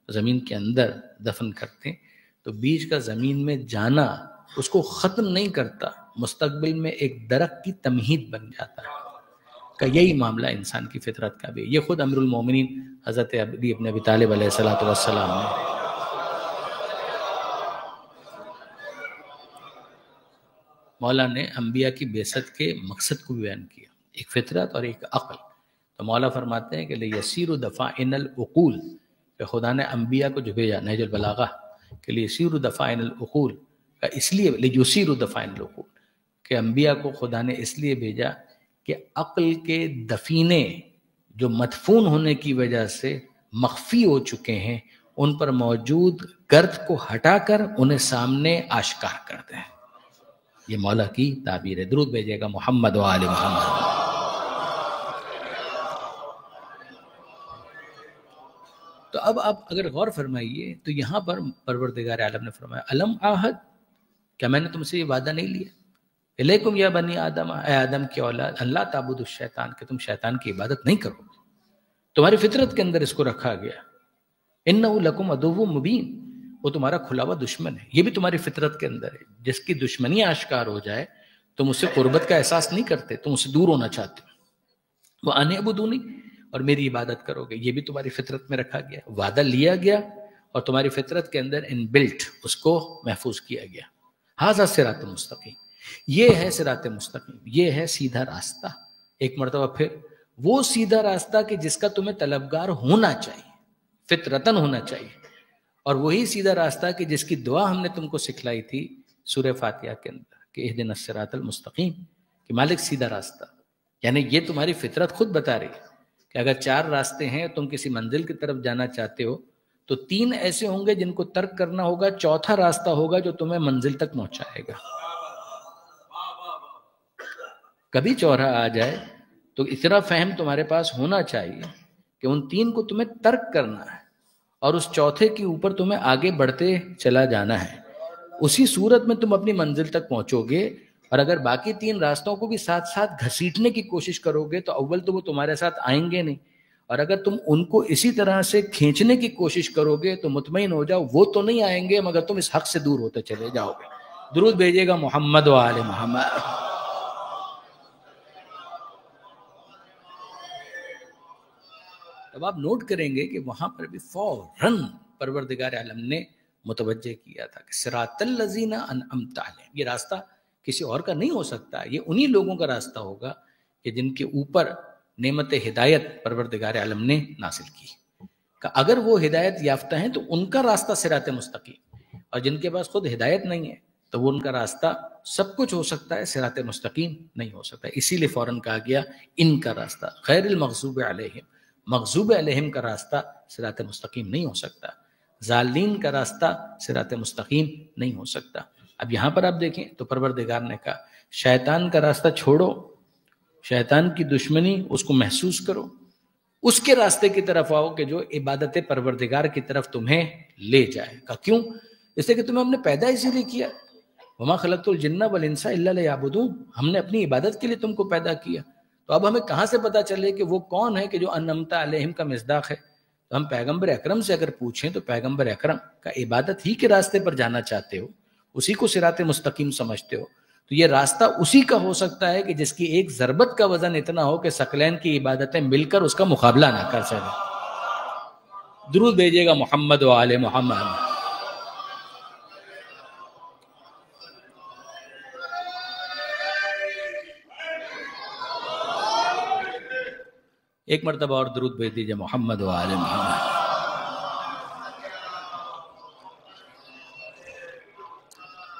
زمین کے اندر دفن کرتے ہیں، تو بیج کا زمین میں جانا اس کو ختم نہیں کرتا، مستقبل میں ایک درخت کی تمہید بن جاتا ہے۔ کہ یہی معاملہ انسان کی فطرت کا بھی ہے۔ یہ خود امیر المومنین حضرت علی ابن ابی طالب علیہ السلام نے مولا نے انبیاء کی بعثت کے مقصد کو بیان کیا، ایک فطرت اور ایک عقل۔ تو مولا فرماتے ہیں کہ لیسیر دفاعن العقول، کہ خدا نے انبیاء کو جو بھیجا نہج البلاغہ کہ لیسیر دفاعن العقول کا، اس لیے لیسیر دفاعن العقول کہ انبیاء کو خدا نے اس لیے بھیجا کہ عقل کے دفینے جو مدفون ہونے کی وجہ سے مخفی ہو چکے ہیں، ان پر موجود گرد کو ہٹا کر انہیں سامنے آشکار کر دیں۔ یہ مولا کی تعبیر ہے۔ درود بھیجے گا محمد و آل محمد۔ تو اب آپ اگر غور فرمائیے تو یہاں پر پروردگار عالم نے فرمایا الم عہد، کیا میں نے تم سے یہ وعدہ نہیں لیا، الیکم یا بنی آدم، اے آدم کی اولاد، اللہ تعبدوا الشیطان، کہ تم شیطان کی عبادت نہیں کرو۔ تمہاری فطرت کے اندر اس کو رکھا گیا، انہ لکم عدو مبین، وہ تمہارا کھلا ہوا دشمن ہے۔ یہ بھی تمہاری فطرت کے اندر ہے۔ جس کی دشمنی آشکار ہو جائے تم اس سے قربت کا احساس نہیں کرتے، تم اس سے دور ہونا چاہتے ہو۔ وَأَنِ اعْبُدُونِی، اور میری عبادت کرو گے، یہ بھی تمہاری فطرت میں رکھا گیا، وعدہ لیا گیا اور تمہاری فطرت کے اندر ان بلٹ اس کو محفوظ کیا گیا۔ ھذا صراط مستقیم، یہ ہے صراط مستقیم، یہ ہے سیدھا راستہ۔ ایک مرتبہ پھر وہ سیدھا راستہ کہ جس کا تمہیں طلبگار ہونا چاہیے، فطرتاً ہونا چاہیے، اور وہی سیدھا راستہ کہ جس کی دعا ہم نے تم کو سکھلائی تھی سورہ فاتحہ کے اندر کہ اہدنا الصراط المستقیم، کہ مالک سیدھا راستہ۔ یعنی یہ تمہاری فطرت خود بتا رہی ہے کہ اگر 4 راستے ہیں، تم کسی منزل کی طرف جانا چاہتے ہو تو 3 ایسے ہوں گے جن کو ترک کرنا ہوگا، چوتھا راستہ ہوگا جو تمہیں منزل تک پہنچائے گا۔ کبھی چوتھا آ جائے تو اتنا فہم تمہارے پاس ہونا چاہیے کہ ان 3 کو تمہیں ترک کرنا ہے اور اس چوتھے کے اوپر تمہیں آگے بڑھتے چلا جانا ہے۔ اسی صورت میں تم اپنی منزل تک پہنچو گے، اور اگر باقی 3 راستوں کو بھی ساتھ ساتھ گھسیٹنے کی کوشش کرو گے تو اول تو وہ تمہارے ساتھ آئیں گے نہیں، اور اگر تم ان کو اسی طرح سے کھینچنے کی کوشش کرو گے تو مطمئن ہو جاؤ وہ تو نہیں آئیں گے مگر تم اس حق سے دور ہوتے چلے جاؤ گے۔ درود بھیجیے گا محمد و آل محمد۔ اب آپ نوٹ کریں گے کہ وہاں پر بھی فوراً پروردگار عالم نے متوجہ کیا تھا کہ صراط الذین انعمت علیہم، یہ راستہ کسی اور کا نہیں ہو سکتا، یہ انہی لوگوں کا راستہ ہوگا کہ جن کے اوپر نعمت ہدایت پروردگار عالم نے نازل کی، کہ اگر وہ ہدایت یافتہ ہیں تو ان کا راستہ صراط مستقیم، اور جن کے پاس خود ہدایت نہیں ہے تو وہ ان کا راستہ سب کچھ ہو سکتا ہے، صراط مستقیم نہیں ہو سکتا۔ اسی لیے فوراً کہا گیا ان کا راستہ، غیر المغضوب علیہم، مغضوب علیہم کا راستہ صراط مستقیم نہیں ہو سکتا، ظالین کا راستہ صراط مستقیم نہیں ہو سکتا۔ اب یہاں پر آپ دیکھیں تو پروردگار نے کہا شیطان کا راستہ چھوڑو، شیطان کی دشمنی اس کو محسوس کرو، اس کے راستے کی طرف آؤ کہ جو عبادت پروردگار کی طرف تمہیں لے جائے گا۔ کیوں؟ اس لیے کہ تمہیں ہم نے پیدا اسی لیے کیا، وما خلقت الجن والانس الا لیعبدون، ہم نے اپنی عبادت کے لیے تم کو پیدا کیا۔ تو اب ہمیں کہاں سے پتا چلے کہ وہ کون ہے کہ جو انعمت علیہم کا مصداق ہے؟ تو ہم پیغمبر اکرم سے اگر پوچھیں تو پیغمبر اکرم کا عبادت ہی کے راستے پر جانا چاہتے ہو، اسی کو صراط مستقیم سمجھتے ہو، تو یہ راستہ اسی کا ہو سکتا ہے کہ جس کی ایک ضربت کا وزن اتنا ہو کہ ثقلین کی عبادتیں مل کر اس کا مقابلہ نہ کر سکیں۔ درود بھیجیے گا محمد و آل محمد۔ ایک مرتبہ اور درود بھیج دیجیے محمد و آل محمد۔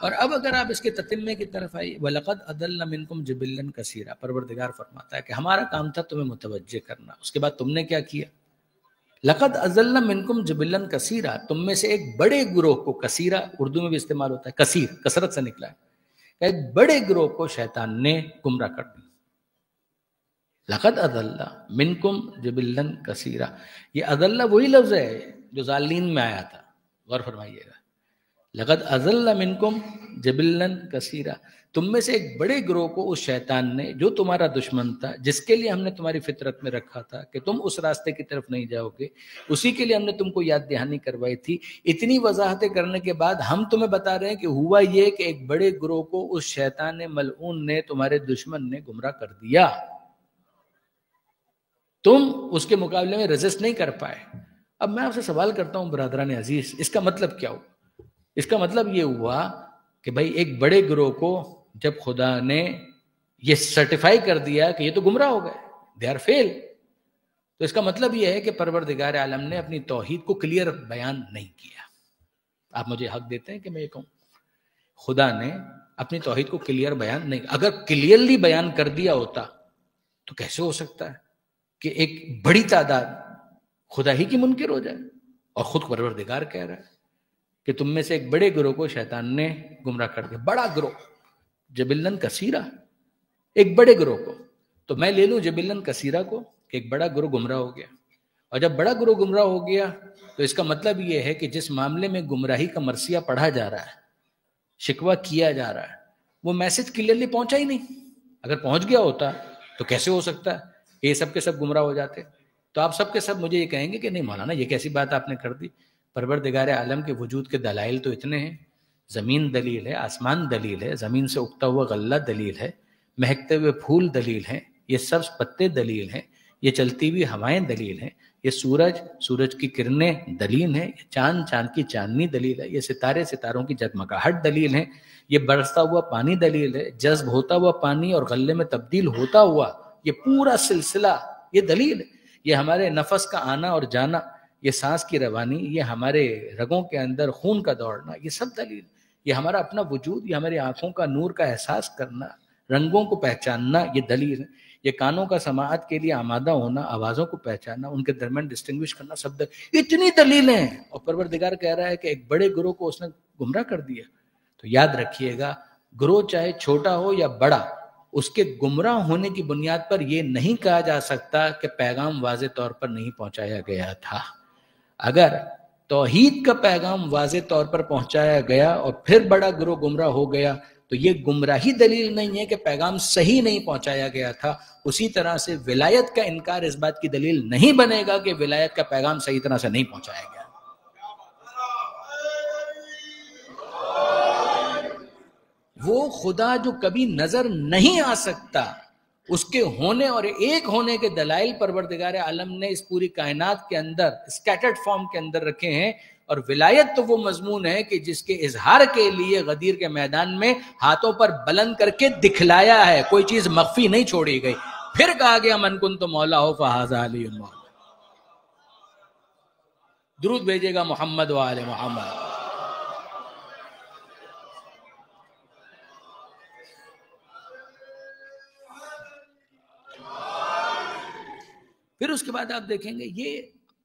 اور اب اگر آپ اس کے تتمے کی طرف آئیے، وَلَقَدْ أَضَلَّ مِنْكُمْ جِبِلًّا كَثِيرًا، پروردگار فرماتا ہے کہ ہمارا کام تھا تمہیں متوجہ کرنا، اس کے بعد تم نے کیا کیا؟ لَقَدْ أَضَلَّ مِنْكُمْ جِبِلًّا كَثِيرًا، تم میں سے ایک بڑے گروہ کو، کثیرہ اردو میں بھی استعمال ہوتا ہے، کثیر کثرت سے نکلا ہے، کہ ایک بڑے گروہ کو شیطان نے گمراہ کر دیا۔ لَقَدْ أَضَلَّ مِنْكُمْ جِبِلًّا كَثِيرًا، یہ اضل وہی لفظ ہے جو ظالین میں آیا تھا، غور فرمائیے گا، لقد اضل منکم جبلا کثیرا، تم میں سے ایک بڑے گروہ کو اس شیطان نے جو تمہارا دشمن تھا، جس کے لیے ہم نے تمہاری فطرت میں رکھا تھا کہ تم اس راستے کی طرف نہیں جاؤ گے، اسی کے لیے ہم نے تم کو یاد دہانی کروائی تھی. اتنی وضاحتیں کرنے کے بعد ہم تمہیں بتا رہے ہیں کہ ہوا یہ کہ ایک بڑے گروہ کو اس شیطان ملعون نے، تمہارے دشمن نے گمراہ کر دیا، تم اس کے مقابلے میں ریزسٹ نہیں کر پائے. اب میں آپ سے سوال کرتا ہوں برادران عزیز، اس کا مطلب کیا ہوا؟ اس کا مطلب یہ ہوا کہ بھائی ایک بڑے گروہ کو جب خدا نے یہ سرٹیفائی کر دیا کہ یہ تو گمراہ ہو گئے، دے آر فیل، تو اس کا مطلب یہ ہے کہ پروردگار عالم نے اپنی توحید کو کلیئر بیان نہیں کیا. آپ مجھے حق دیتے ہیں کہ میں یہ کہوں خدا نے اپنی توحید کو کلیئر بیان نہیں، اگر کلیئرلی بیان کر دیا ہوتا تو کیسے ہو سکتا ہے کہ ایک بڑی تعداد خدا ہی کی منکر ہو جائے؟ اور خود پروردگار کہہ رہا ہے کہ تم میں سے ایک بڑے گروہ کو شیطان نے گمراہ کر دیا. بڑا گروہ، جبلن کثیرہ، ایک بڑے گروہ کو. تو میں لے لوں جبلن کثیرہ کو کہ ایک بڑا گروہ گمراہ ہو گیا. اور جب بڑا گروہ گمراہ ہو گیا تو اس کا مطلب یہ ہے کہ جس معاملے میں گمراہی کا مرثیہ پڑھا جا رہا ہے، شکوہ کیا جا رہا ہے، وہ میسج کلیئرلی پہنچا ہی نہیں. اگر پہنچ گیا ہوتا تو کیسے ہو سکتا ہے کہ یہ سب کے سب گمراہ ہو جاتے؟ تو آپ سب کے سب مجھے یہ کہیں گے کہ نہیں مولانا یہ کیسی بات آپ نے کر دی، پروردگار عالم کے وجود کے دلائل تو اتنے ہیں، زمین دلیل ہے، آسمان دلیل ہے، زمین سے اگتا ہوا غلہ دلیل ہے، مہکتے ہوئے پھول دلیل ہیں، یہ سبز پتے دلیل ہیں، یہ چلتی ہوئی ہوائیں دلیل ہیں، یہ سورج کی کرنیں دلیل ہیں، یہ چاند کی چاندنی دلیل ہے، یہ ستاروں کی جگمگاہٹ دلیل ہیں، یہ برستا ہوا پانی دلیل ہے، جذب ہوتا ہوا پانی اور غلے میں تبدیل ہوتا ہوا یہ پورا سلسلہ یہ دلیل ہے. یہ ہمارے نفس کا آنا اور جانا، یہ سانس کی روانی، یہ ہمارے رگوں کے اندر خون کا دوڑنا، یہ سب دلیل. یہ ہمارا اپنا وجود، یہ ہماری آنکھوں کا نور کا احساس کرنا، رنگوں کو پہچاننا، یہ دلیل ہے. یہ کانوں کا سماعت کے لیے آمادہ ہونا، آوازوں کو پہچاننا، ان کے درمیان ڈسٹنگوش کرنا، سب اتنی دلیلیں ہیں. اور پروردگار کہہ رہا ہے کہ ایک بڑے گروہ کو اس نے گمراہ کر دیا. تو یاد رکھیے گا، گروہ چاہے چھوٹا ہو یا بڑا، اس کے گمراہ ہونے کی بنیاد پر یہ نہیں کہا جا سکتا کہ پیغام واضح طور پر نہیں پہنچایا گیا تھا. اگر توحید کا پیغام واضح طور پر پہنچایا گیا اور پھر بڑا گروہ گمراہ ہو گیا تو یہ گمراہی دلیل نہیں ہے کہ پیغام صحیح نہیں پہنچایا گیا تھا. اسی طرح سے ولایت کا انکار اس بات کی دلیل نہیں بنے گا کہ ولایت کا پیغام صحیح طرح سے نہیں پہنچایا گیا. وہ خدا جو کبھی نظر نہیں آ سکتا، اس کے ہونے اور ایک ہونے کے دلائل پروردگار عالم نے اس پوری کائنات کے اندر اسکیٹرڈ فارم کے اندر رکھے ہیں. اور ولایت تو وہ مضمون ہے کہ جس کے اظہار کے لیے غدیر کے میدان میں ہاتھوں پر بلند کر کے دکھلایا ہے، کوئی چیز مخفی نہیں چھوڑی گئی. پھر کہا گیا من کنت مولا ہو فہذا علی مولا. درود بھیجے گا محمد و آل محمد. پھر اس کے بعد آپ دیکھیں گے یہ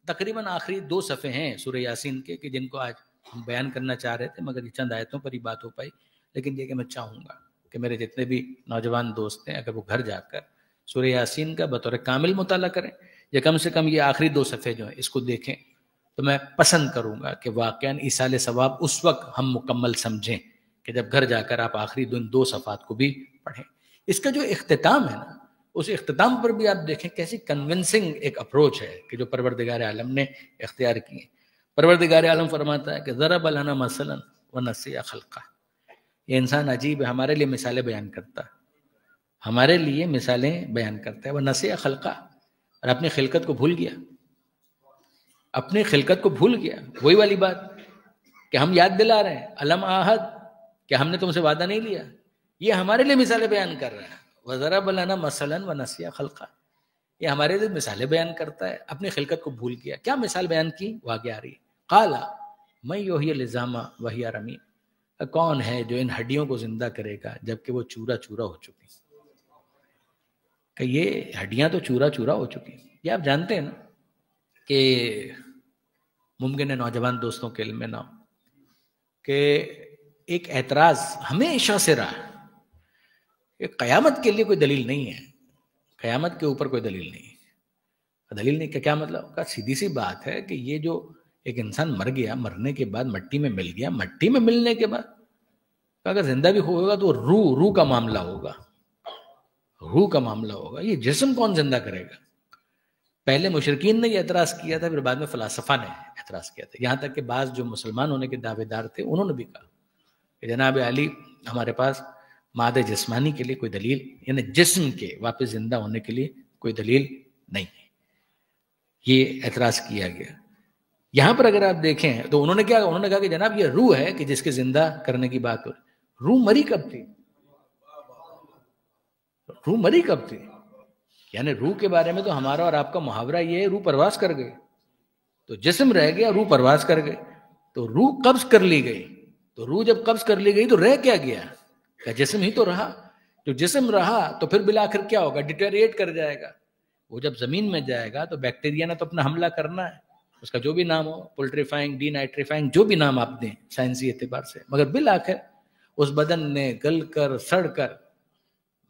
تقریباً آخری 2 صفحے ہیں سورہ یاسین کے کہ جن کو آج ہم بیان کرنا چاہ رہے تھے، مگر یہ چند آیتوں پر ہی بات ہو پائی. لیکن یہ کہ میں چاہوں گا کہ میرے جتنے بھی نوجوان دوست ہیں اگر وہ گھر جا کر سورہ یاسین کا بطور کامل مطالعہ کریں، یا کم سے کم یہ آخری 2 صفحے جو ہیں اس کو دیکھیں، تو میں پسند کروں گا کہ واقعاً ایصال ثواب اس وقت ہم مکمل سمجھیں کہ جب گھر جا کر آپ آخری 2 صفحات کو بھی پڑھیں. اس کا جو اختتام ہے نا، اس اختتام پر بھی آپ دیکھیں کیسی کنونسنگ ایک اپروچ ہے کہ جو پروردگار عالم نے اختیار کی ہے. پروردگار عالم فرماتا ہے کہ ضرب لنا مثلا ونسی خلقہ. یہ انسان عجیب ہے، ہمارے لیے مثالیں بیان کرتا ہے، ہمارے لیے مثالیں بیان کرتا ہے. ونسی خلقہ، اور اپنی خلقت کو بھول گیا، اپنی خلقت کو بھول گیا. وہی والی بات کہ ہم یاد دلا رہے ہیں الم عہد، کہ ہم نے تم سے وعدہ نہیں لیا. یہ ہمارے لیے مثالیں بیان کر رہا ہے. وَضَرَبَ لَنَا مَثَلًا وَنَسِيَ خَلْقًا. یہ ہمارے لیے مثالیں بیان کرتا ہے، اپنی خلقت کو بھول گیا. کیا مثال بیان کی؟ واقعہ آ رہی ہے. قَالَ مَن يُحْيِي الْعِظَامَ وَهِيَ رَمِيمٌ. کون ہے جو ان ہڈیوں کو زندہ کرے گا جبکہ وہ چورا چورا ہو چکی؟ کہ یہ ہڈیاں تو چورا چورا ہو چکی. یہ آپ جانتے ہیں نا کہ ممکن ہے نوجوان دوستوں کے علم میں نہ ہو کہ ایک اعتراض ہمیشہ سے رہا کہ قیامت کے لیے کوئی دلیل نہیں ہے، قیامت کے اوپر کوئی دلیل نہیں ہے. دلیل نہیں کہ کیا مطلب؟ کا سیدھی سی بات ہے کہ یہ جو ایک انسان مر گیا، مرنے کے بعد مٹی میں مل گیا، مٹی میں ملنے کے بعد اگر زندہ بھی ہوگا تو روح کا معاملہ ہوگا، روح کا معاملہ ہوگا، یہ جسم کون زندہ کرے گا؟ پہلے مشرکین نے یہ اعتراض کیا تھا، پھر بعد میں فلاسفہ نے اعتراض کیا تھا، یہاں تک کہ بعض جو مسلمان ہونے کے دعوے دار تھے انہوں نے بھی کہا کہ جناب علی ہمارے پاس مادہ جسمانی کے لیے کوئی دلیل، یعنی جسم کے واپس زندہ ہونے کے لیے کوئی دلیل نہیں ہے، یہ اعتراض کیا گیا۔ یہاں پر اگر آپ دیکھیں تو انہوں نے کہا کہ جناب یہ روح ہے کہ جس کے زندہ کرنے کی بات ہو رہی، روح مری کب تھی؟ روح مری کب تھی؟ یعنی روح کے بارے میں تو ہمارا اور آپ کا محاورہ یہ ہے روح پرواز کر گئی، تو جسم رہ گیا، روح پرواز کر گئی، تو روح قبض کر لی گئی، تو روح جب قبض کر لی گئی تو رہ کیا گیا؟ کہ جسم ہی تو رہا، جو جسم رہا تو پھر بالآخر کیا ہوگا؟ ڈیٹیریٹ کر جائے گا، وہ جب زمین میں جائے گا تو بیکٹیریا نے تو اپنا حملہ کرنا ہے، اس کا جو بھی نام ہو، پولٹریفائنگ، ڈی نائٹریفائنگ، جو بھی نام آپ دیں سائنسی اعتبار سے، مگر بالآخر اس بدن نے گل کر سڑ کر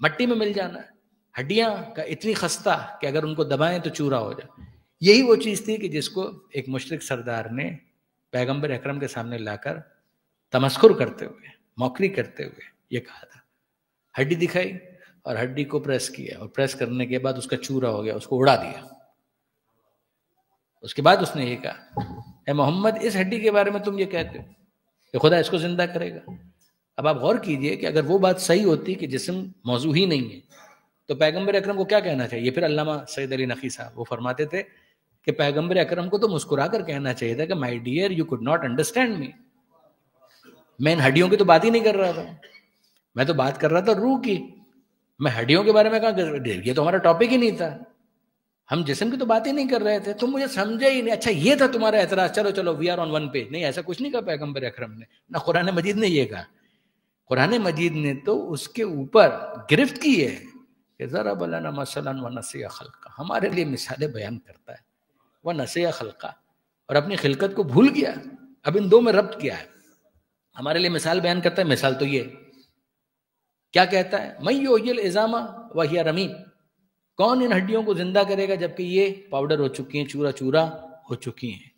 مٹی میں مل جانا ہے، ہڈیاں کا اتنی خستہ کہ اگر ان کو دبائیں تو چورا ہو جائے۔ یہی وہ چیز تھی کہ جس کو ایک مشرک سردار نے پیغمبر اکرم کے سامنے لا کر تمسخر کرتے ہوئے، موکری کرتے ہوئے یہ کہا تھا، ہڈی دکھائی اور ہڈی کو پریس کیا، اور پریس کرنے کے بعد اس کا چورا ہو گیا، اس کو اڑا دیا۔ اس کے بعد اس نے یہ کہا، اے محمد اس ہڈی کے بارے میں تم یہ کہتے ہو کہ خدا اس کو زندہ کرے گا۔ اب آپ غور کیجئے کہ اگر وہ بات صحیح ہوتی کہ جسم موضوع ہی نہیں ہے تو پیغمبر اکرم کو کیا کہنا چاہیے؟ پھر علامہ سید علی نقی صاحب وہ فرماتے تھے کہ پیغمبر اکرم کو تو مسکرا کر کہنا چاہیے تھا کہ my dear you could not understand me, میں ان ہڈیوں کی تو بات ہی نہیں کر رہا تھا، میں تو بات کر رہا تھا روح کی، میں ہڈیوں کے بارے میں کہاں کر، یہ تو ہمارا ٹاپک ہی نہیں تھا، ہم جسم کی تو بات ہی نہیں کر رہے تھے، تم مجھے سمجھے ہی نہیں۔ اچھا یہ تھا تمہارا اعتراض، چلو we are on one page. نہیں، ایسا کچھ نہیں کہا پیغمبر اکرم نے، نہ قرآن مجید نے یہ کہا، قرآن مجید نے تو اس کے اوپر گرفت کی ہے کہ ضرب لنا مثلا ونسی خلقہ، ہمارے لیے مثالیں بیان کرتا ہے، ونسی خلقہ، اور اپنی خلقت کو بھول گیا۔ اب ان دو میں ربط کیا ہے؟ ہمارے لیے مثال بیان کرتا ہے، مثال تو یہ کیا کہتا ہے، من یحیی العظام وہی رمیم، کون ان ہڈیوں کو زندہ کرے گا جبکہ یہ پاؤڈر ہو چکی ہیں، چورا چورا ہو چکی ہیں۔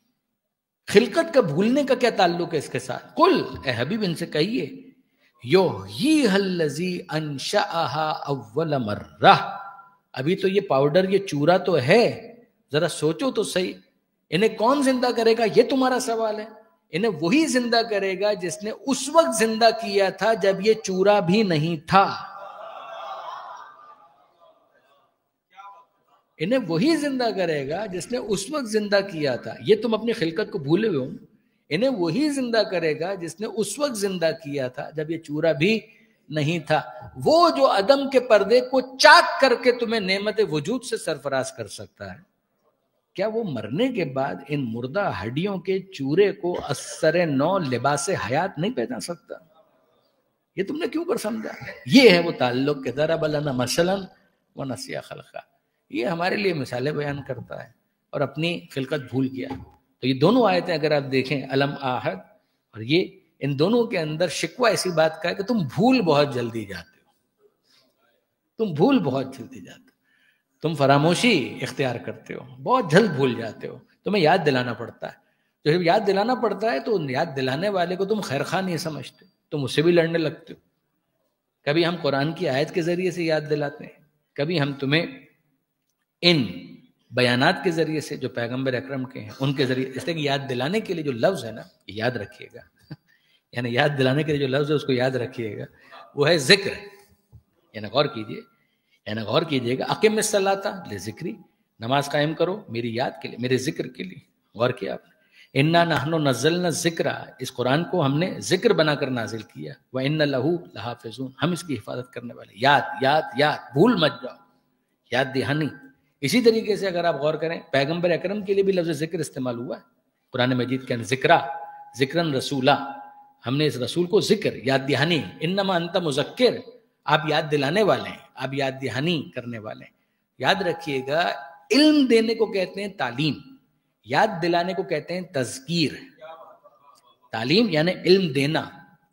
خلقت کا بھولنے کا کیا تعلق ہے اس کے ساتھ؟ قل، اے حبیب ان سے کہیے، یحییھا الذی انشأھا اول مرہ، ابھی تو یہ پاؤڈر، یہ چورا تو ہے، ذرا سوچو تو صحیح، انہیں کون زندہ کرے گا؟ یہ تمہارا سوال ہے۔ انہیں وہی زندہ کرے گا جس نے اس وقت زندہ کیا تھا جب یہ چورا بھی نہیں تھا، انہیں وہی زندہ کرے گا جس نے اس وقت زندہ کیا تھا، یہ تم اپنی خلقت کو بھولے ہوئے ہو، انہیں وہی زندہ کرے گا جس نے اس وقت زندہ کیا تھا جب یہ چورا بھی نہیں تھا، وہ جو عدم کے پردے کو چاک کر کے تمہیں نعمت وجود سے سرفراز کر سکتا ہے، کیا وہ مرنے کے بعد ان مردہ ہڈیوں کے چورے کو اثر نو لباس حیات نہیں پہنا سکتا؟ یہ تم نے کیوں کر سمجھا؟ یہ ہے وہ تعلق کہ ضرب لنا مثلا ونسی خلقہ، یہ ہمارے لیے مثالیں بیان کرتا ہے اور اپنی خلقت بھول گیا۔ تو یہ دونوں آیتیں اگر آپ دیکھیں، علم آہد، اور یہ ان دونوں کے اندر شکوہ ایسی بات کا ہے کہ تم بھول بہت جلدی جاتے ہو، تم بھول بہت جلدی جاتے ہو، تم فراموشی اختیار کرتے ہو، بہت جلد بھول جاتے ہو، تمہیں یاد دلانا پڑتا ہے، جب یاد دلانا پڑتا ہے تو یاد دلانے والے کو تم خیر خواہ نہیں سمجھتے، تم اس سے بھی لڑنے لگتے ہو۔ کبھی ہم قرآن کی آیت کے ذریعے سے یاد دلاتے ہیں، کبھی ہم تمہیں ان بیانات کے ذریعے سے جو پیغمبر اکرم کے ہیں ان کے ذریعے، اس لیے کہ یاد دلانے کے لیے جو لفظ ہے نا، یاد رکھیے گا، یعنی یاد دلانے کے لیے جو لفظ ہے اس کو یاد رکھیے گا، وہ ہے ذکر، یعنی غور کیجئے گا، اقم الصلاۃ لذکری، نماز قائم کرو میری یاد کے لیے، میرے ذکر کے لیے۔ غور کیا آپ نے، انا نحن نزلنا الذکر، اس قرآن کو ہم نے ذکر بنا کر نازل کیا، وَإِنَّ لَهُ لَحَافِظُونَ، ہم اس کی حفاظت کرنے والے، یاد بھول مت جاؤ، یاد دہانی۔ اسی طریقے سے اگر آپ غور کریں، پیغمبر اکرم کے لیے بھی لفظ ذکر استعمال ہوا ہے قرآن مجید کے اندر، ذکرن رسولا، ہم نے اس رسول کو ذکر، یاد دہانی، انما انت مذکر، آپ یاد دلانے والے ہیں، آپ یاد دہانی کرنے والے ہیں۔ یاد رکھیے گا، علم دینے کو کہتے ہیں تعلیم، یاد دلانے کو کہتے ہیں تذکیر۔ تعلیم یعنی علم دینا،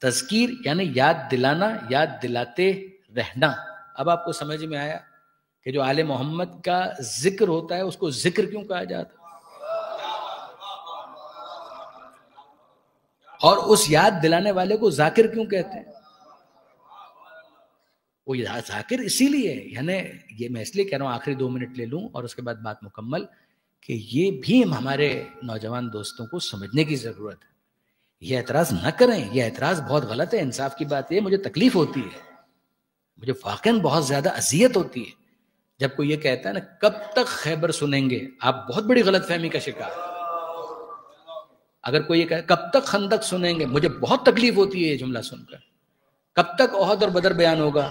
تذکیر یعنی یاد دلانا، یاد دلاتے رہنا۔ اب آپ کو سمجھ میں آیا کہ جو آل محمد کا ذکر ہوتا ہے اس کو ذکر کیوں کہا جاتا ہے؟ اور اس یاد دلانے والے کو ذاکر کیوں کہتے ہیں؟ وہ ذاکر اسی لیے، یعنی یہ میں اس لیے کہہ رہا ہوں، آخری 2 منٹ لے لوں اور اس کے بعد بات مکمل، کہ یہ بھی ہمارے نوجوان دوستوں کو سمجھنے کی ضرورت ہے. یہ اعتراض نہ کریں، یہ اعتراض بہت غلط ہے. انصاف کی بات یہ، مجھے تکلیف ہوتی ہے، مجھے واقعاً بہت زیادہ اذیت ہوتی ہے جب کوئی یہ کہتا ہے نا کب تک خیبر سنیں گے. آپ بہت بڑی غلط فہمی کا شکار. اگر کوئی یہ کہے کب تک خندق سنیں گے، مجھے بہت تکلیف ہوتی ہے یہ جملہ سن کر. کب تک احد اور بدر بیان ہوگا؟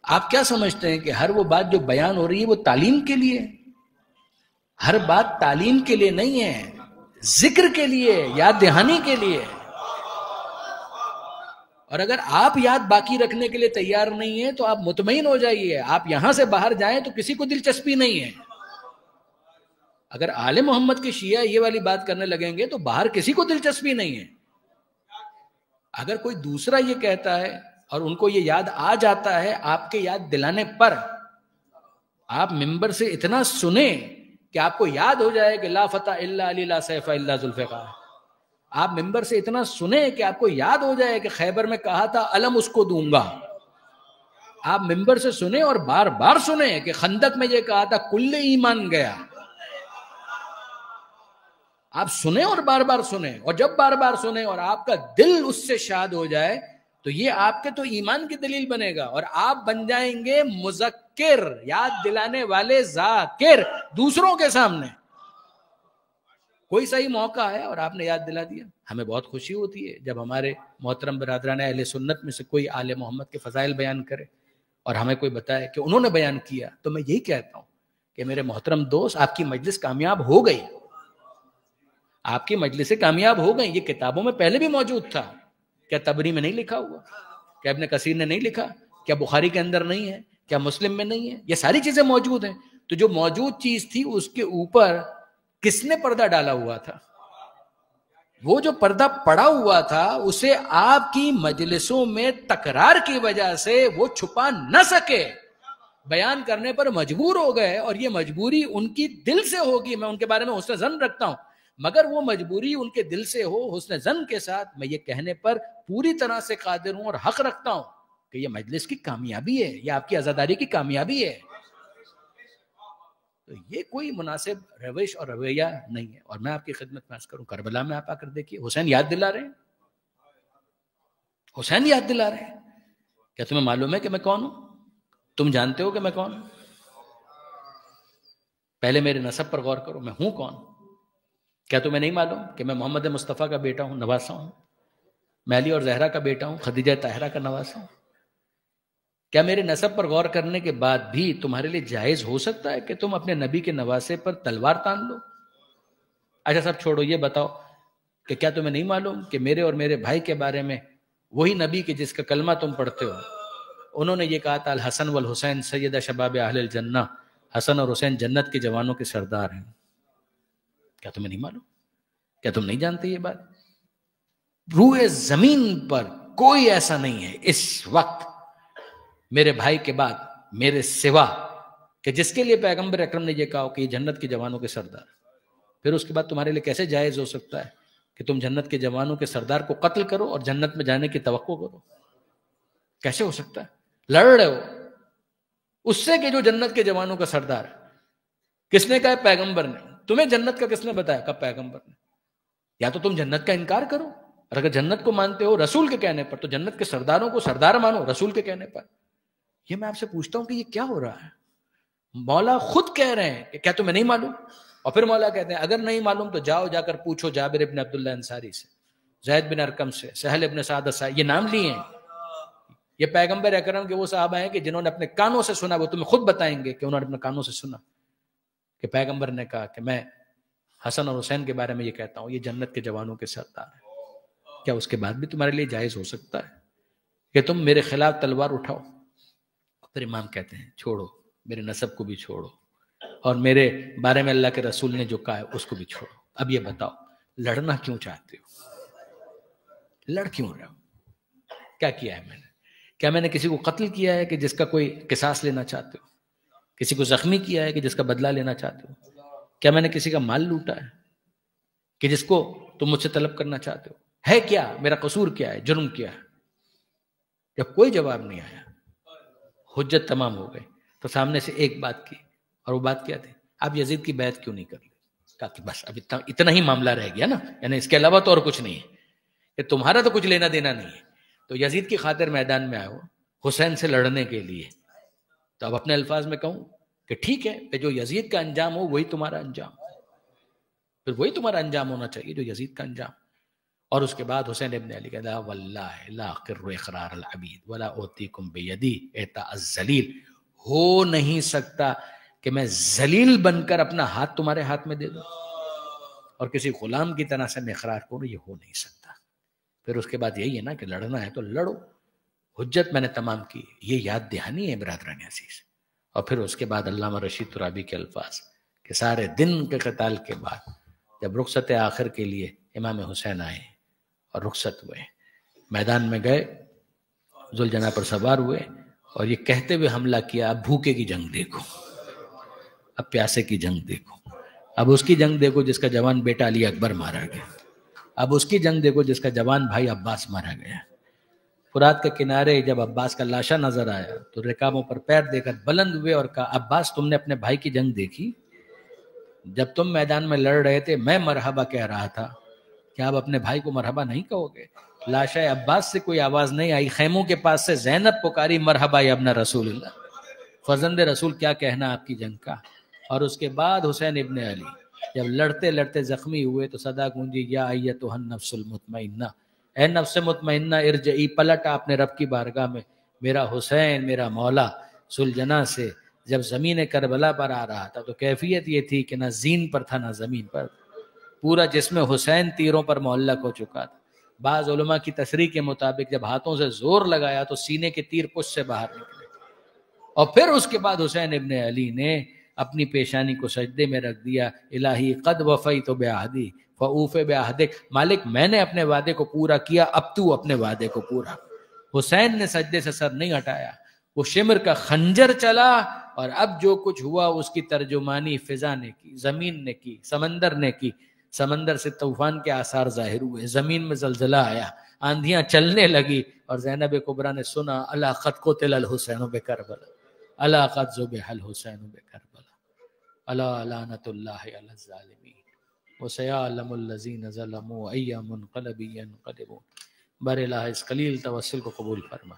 آپ کیا سمجھتے ہیں کہ ہر وہ بات جو بیان ہو رہی ہے وہ تعلیم کے لیے؟ ہر بات تعلیم کے لیے نہیں ہے، ذکر کے لیے، یاد دہانی کے لیے. اور اگر آپ یاد باقی رکھنے کے لیے تیار نہیں ہیں تو آپ مطمئن ہو جائیے، آپ یہاں سے باہر جائیں تو کسی کو دلچسپی نہیں ہے. اگر آل محمد کے شیعہ یہ والی بات کرنے لگیں گے تو باہر کسی کو دلچسپی نہیں ہے. اگر کوئی دوسرا یہ کہتا ہے اور ان کو یہ یاد آ جاتا ہے آپ کے یاد دلانے پر، آپ ممبر سے اتنا سنیں کہ آپ کو یاد ہو جائے کہ لا فتح الا علی لا سیف الا ذوالفقار. آپ ممبر سے اتنا سنیں کہ آپ کو یاد ہو جائے کہ خیبر میں کہا تھا علم اس کو دوں گا. آپ ممبر سے سنیں اور بار بار سنیں کہ خندق میں یہ کہا تھا کل ایمان گیا. آپ سنیں اور بار بار سنیں، اور جب بار بار سنیں اور آپ کا دل اس سے شاد ہو جائے تو یہ آپ کے تو ایمان کی دلیل بنے گا، اور آپ بن جائیں گے مذکر، یاد دلانے والے، ذاکر دوسروں کے سامنے. کوئی صحیح موقع ہے اور آپ نے یاد دلا دیا. ہمیں بہت خوشی ہوتی ہے جب ہمارے محترم برادران اہل سنت میں سے کوئی آل محمد کے فضائل بیان کرے اور ہمیں کوئی بتائے کہ انہوں نے بیان کیا. تو میں یہی کہتا ہوں کہ میرے محترم دوست، آپ کی مجلس کامیاب ہو گئی، آپ کی مجلسیں کامیاب ہو گئی. یہ کتابوں میں پہلے بھی موجود تھا. کیا تبری میں نہیں لکھا ہوا؟ کیا ابن کثیر نے نہیں لکھا؟ کیا بخاری کے اندر نہیں ہے؟ کیا مسلم میں نہیں ہے؟ یہ ساری چیزیں موجود ہیں. تو جو موجود چیز تھی اس کے اوپر کس نے پردہ ڈالا ہوا تھا؟ وہ جو پردہ پڑا ہوا تھا اسے آپ کی مجلسوں میں تکرار کی وجہ سے وہ چھپا نہ سکے، بیان کرنے پر مجبور ہو گئے. اور یہ مجبوری ان کی دل سے ہوگی، میں ان کے بارے میں حسن ظن رکھتا ہوں، مگر وہ مجبوری ان کے دل سے ہو حسن ظن کے ساتھ. میں یہ کہنے پر پوری طرح سے قادر ہوں اور حق رکھتا ہوں کہ یہ مجلس کی کامیابی ہے، یہ آپ کی عزاداری کی کامیابی ہے. تو یہ کوئی مناسب روش اور رویہ نہیں ہے. اور میں آپ کی خدمت میں عرض کروں، کربلا میں آپ آ کر دیکھیے، حسین یاد دلا رہے ہیں، حسین یاد دلا رہے ہیں. کیا تمہیں معلوم ہے کہ میں کون ہوں؟ تم جانتے ہو کہ میں کون ہوں؟ پہلے میرے نسب پر غور کرو، میں ہوں کون؟ کیا تمہیں نہیں معلوم کہ میں محمد مصطفیٰ کا بیٹا ہوں، نواسا ہوں؟ میں علی اور زہرا کا بیٹا ہوں، خدیجہ طاہرہ کا نواسا ہوں. کیا میرے نسب پر غور کرنے کے بعد بھی تمہارے لیے جائز ہو سکتا ہے کہ تم اپنے نبی کے نواسے پر تلوار تان لو؟ اچھا سب چھوڑو، یہ بتاؤ کہ کیا تمہیں نہیں معلوم کہ میرے اور میرے بھائی کے بارے میں وہی نبی کے جس کا کلمہ تم پڑھتے ہو، انہوں نے یہ کہا تھا الحسن والحسین سید شباب اہل الجنہ، حسن اور حسین جنت کے جوانوں کے سردار ہیں. کیا تمہیں نہیں معلوم؟ کیا تم نہیں جانتے یہ بات؟ روئے زمین پر کوئی ایسا نہیں ہے اس وقت میرے بھائی کے بعد میرے سوا کہ جس کے لیے پیغمبر اکرم نے یہ کہا کہ یہ جنت کے جوانوں کے سردار. پھر اس کے بعد تمہارے لیے کیسے جائز ہو سکتا ہے کہ تم جنت کے جوانوں کے سردار کو قتل کرو اور جنت میں جانے کی توقع کرو؟ کیسے ہو سکتا ہے؟ لڑ رہے ہو اس سے کہ جو جنت کے جوانوں کا سردار ہے. کس نے کہا؟ پیغمبر نے. تمہیں جنت کا کس نے بتایا؟ کب؟ پیغمبر نے. یا تو تم جنت کا انکار کرو، اور اگر جنت کو مانتے ہو رسول کے کہنے پر تو جنت کے سرداروں کو سردار مانو رسول کے کہنے پر. یہ میں آپ سے پوچھتا ہوں کہ یہ کیا ہو رہا ہے؟ مولا خود کہہ رہے ہیں کہ کیا تمہیں نہیں معلوم؟ اور پھر مولا کہتے ہیں اگر نہیں معلوم تو جاؤ جا کر پوچھو جابر ابن عبداللہ انصاری سے، زید بن ارقم سے، سہل ابن سعد الساعدی، یہ نام لیے ہیں. یہ پیغمبر اکرم کے وہ صحابہ ہیں کہ جنہوں نے اپنے کانوں سے سنا، وہ تمہیں خود بتائیں گے کہ انہوں نے اپنے کانوں سے سنا کہ پیغمبر نے کہا کہ میں حسن اور حسین کے بارے میں یہ کہتا ہوں یہ جنت کے جوانوں کے سردار ہیں. کیا اس کے بعد بھی تمہارے لیے جائز ہو سکتا ہے کہ تم میرے خلاف تلوار اٹھاؤ؟ پھر امام کہتے ہیں چھوڑو، میرے نسب کو بھی چھوڑو اور میرے بارے میں اللہ کے رسول نے جو کہا ہے اس کو بھی چھوڑو. اب یہ بتاؤ لڑنا کیوں چاہتے ہو؟ لڑ کیوں رہے ہو؟ کیا کیا ہے میں نے؟ کیا میں نے کسی کو قتل کیا ہے کہ جس کا کوئی قصاص لینا چاہتے ہو؟ کسی کو زخمی کیا ہے کہ جس کا بدلہ لینا چاہتے ہو؟ کیا میں نے کسی کا مال لوٹا ہے کہ جس کو تم مجھ سے طلب کرنا چاہتے ہو؟ ہے کیا میرا قصور کیا ہے، جرم کیا ہے؟ جب کوئی جواب نہیں آیا، حجت تمام ہو گئے، تو سامنے سے ایک بات کی، اور وہ بات کیا تھی؟ آپ یزید کی بیعت کیوں نہیں کر لیں؟ کہا کہ بس اب اتنا ہی معاملہ رہ گیا نا، یعنی اس کے علاوہ تو اور کچھ نہیں ہے، کہ تمہارا تو کچھ لینا دینا نہیں ہے، تو یزید کی خاطر میدان میں آؤ حسین سے لڑنے کے لیے، تو اب اپنے الفاظ میں کہوں کہ ٹھیک ہے کہ جو یزید کا انجام ہو وہی تمہارا انجام، پھر وہی تمہارا انجام ہونا چاہیے جو یزید کا انجام۔ اور اس کے بعد حسین ابن علی کہا واللہ لا اقر اقرار العبید ولا اوتیکم بیدی اعطاء الذلیل، ہو نہیں سکتا کہ میں ذلیل بن کر اپنا ہاتھ تمہارے ہاتھ میں دے دوں اور کسی غلام کی طرح سے میں اقرار کروں، یہ ہو نہیں سکتا۔ پھر اس کے بعد یہی ہے نا کہ لڑنا ہے تو لڑو، حجت میں نے تمام کی، یہ یاد دہانی ہے برادران عزیز۔ اور پھر اس کے بعد علامہ رشید ترابی کے الفاظ کہ سارے دن کے قتال کے بعد جب رخصت آخر کے لیے امام حسین آئے اور رخصت ہوئے، میدان میں گئے، ذوالجناح پر سوار ہوئے اور یہ کہتے ہوئے حملہ کیا اب بھوکے کی جنگ دیکھو، اب پیاسے کی جنگ دیکھو، اب اس کی جنگ دیکھو جس کا جوان بیٹا علی اکبر مارا گیا، اب اس کی جنگ دیکھو جس کا جوان بھائی عباس مارا گیا۔ فرات کے کنارے جب عباس کا لاشا نظر آیا تو رکابوں پر پیر دے کر بلند ہوئے اور کہا عباس تم نے اپنے بھائی کی جنگ دیکھی؟ جب تم میدان میں لڑ رہے تھے میں مرحبا کہہ رہا تھا، کیا آپ اپنے بھائی کو مرحبا نہیں کہو گے؟ لاشا عباس سے کوئی آواز نہیں آئی، خیموں کے پاس سے زینب پکاری مرحبا یا ابن رسول اللہ، فرزند رسول کیا کہنا آپ کی جنگ کا۔ اور اس کے بعد حسین ابن علی جب لڑتے لڑتے زخمی ہوئے تو صدا گونجی یا ایتھا النفس المطمئنہ، اے نفس مطمئنہ ارجعی، پلٹ اپنے رب کی بارگاہ میں۔ میرا حسین میرا مولا ذوالجناح سے جب زمین کربلا پر آ رہا تھا تو کیفیت یہ تھی کہ نہ زین پر تھا نہ زمین پر، پورا جسم حسین تیروں پر معلق ہو چکا تھا۔ بعض علماء کی تصریح کے مطابق جب ہاتھوں سے زور لگایا تو سینے کے تیر پشت سے باہر نکلے، اور پھر اس کے بعد حسین ابن علی نے اپنی پیشانی کو سجدے میں رکھ دیا، الہی قد وفیت بعہدی فاوف بعہدک، مالک میں نے اپنے وعدے کو پورا کیا، اب تو اپنے وعدے کو پورا۔ حسین نے سجدے سے سر نہیں ہٹایا، وہ شمر کا خنجر چلا، اور اب جو کچھ ہوا اس کی ترجمانی فضا نے کی، زمین نے کی، سمندر نے کی۔ سمندر سے طوفان کے آثار ظاہر ہوئے، زمین میں زلزلہ آیا، آندھیاں چلنے لگی، اور زینب کبریٰ نے سنا الا قد قتل الحسین بکربلا، الا قد ذبح الحسین بکربلا، الا لعنت اللہ علی الظالمین وسیعلم الذین ظلموا ای منقلب ینقلبون۔ بر الہ اس قلیل توسل کو قبول فرما،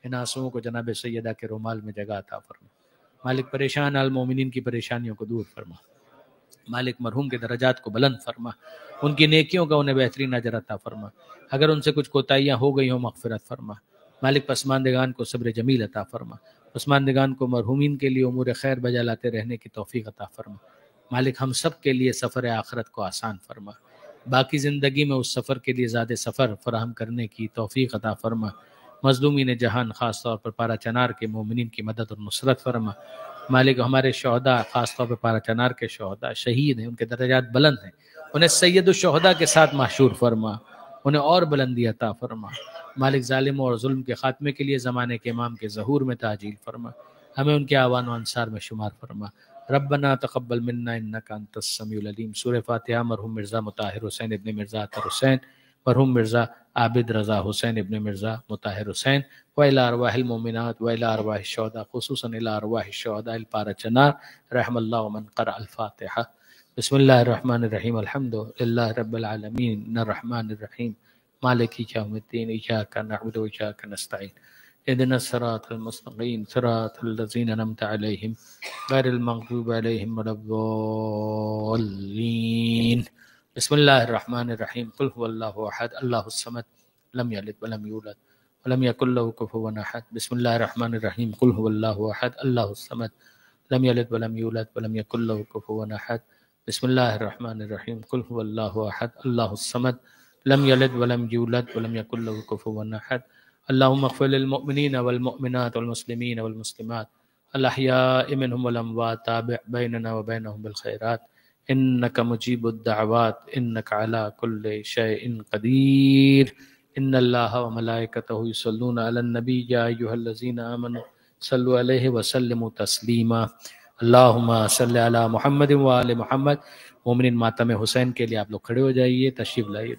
ان آنسوؤں کو جناب سیدہ کے رومال میں جگہ عطا فرما۔ مالک پریشان المومنین کی پریشانیوں کو دور فرما، مالک مرحوم کے درجات کو بلند فرما، ان کی نیکیوں کا انہیں بہترین اجر عطا فرما، اگر ان سے کچھ کوتاہیاں ہو گئی ہوں مغفرت فرما۔ مالک پسماندگان کو صبر جمیل عطا فرما، پسماندگان کو مرحومین کے لیے امور خیر بجا لاتے رہنے کی توفیق عطا فرما۔ مالک ہم سب کے لیے سفر آخرت کو آسان فرما، باقی زندگی میں اس سفر کے لیے زیادہ سفر فراہم کرنے کی توفیق عطا فرما۔ مظلومین جہان خاص طور پر پارا چنار کے مومنین کی مدد اور نصرت فرما۔ مالک ہمارے شہداء خاص طور پر پارا چنار کے شہداء شہید ہیں، ان کے درجات بلند ہیں، انہیں سید الشہداء کے ساتھ محشور فرما، انہیں اور بلندی عطا فرما۔ مالک ظالموں اور ظلم کے خاتمے کے لیے زمانے کے امام کے ظہور میں تعجیل فرما، ہمیں ان کے اعوان و انصار میں شمار فرما۔ ربنا تقبل منا انک انت السمیع العلیم۔ سورہ فاتحہ مرحوم مرزا مطہر حسین ابن مرزا اطہر حسین، مرحوم مرزا عابد رضا حسین ابن مرزا مطہر حسین، وإلی ارواح المؤمنات وإلی ارواح الشہداء، خصوصاً إلی ارواح الشہداء الپارا چنار، رحم اللہ من قرأ الفاتحہ۔ بسم اللہ الرحمن الرحیم، الحمد للہ رب العالمین الرحمن الرحیم مالک یوم الدین، ایاک نعبد وایاک نستعین، اهدنا الصراط المستقیم صراط الذین انعمت علیہم غیر المغضوب علیہم ولا الضالین۔ بسم اللہ الرحمن الرحیم، قل هو اللہ احد اللہ الصمد لم یلد ولم یولد ولم یکن له کفوا احد۔ بسم اللہ الرحمن الرحیم، قل هو اللہ احد اللہ الصمد لم یلد ولم یولد ولم یکن له کفوا احد۔ بسم اللہ الرحمن الرحیم، قل هو اللہ احد اللہ الصمد لم یلد ولم یولد ولم یکن له کفوا احد۔ اللهم اغفر للمؤمنین والمؤمنات والمسلمین والمسلمات الاحیاء منهم والاموات، تابع بیننا وبینهم بالخیرات انک مجیب الدعوات انک علی کل شیء قدیر۔ ان اللہ وملائکتہ یصلون علی النبی یا ایھا الذین آمنوا صلوا علیہ وسلموا تسلیما۔ اللہم صلی علی محمد وآل محمد۔ مومنین ماتم حسین کے لیے آپ لوگ کھڑے ہو جائیے، تشریف لائیے۔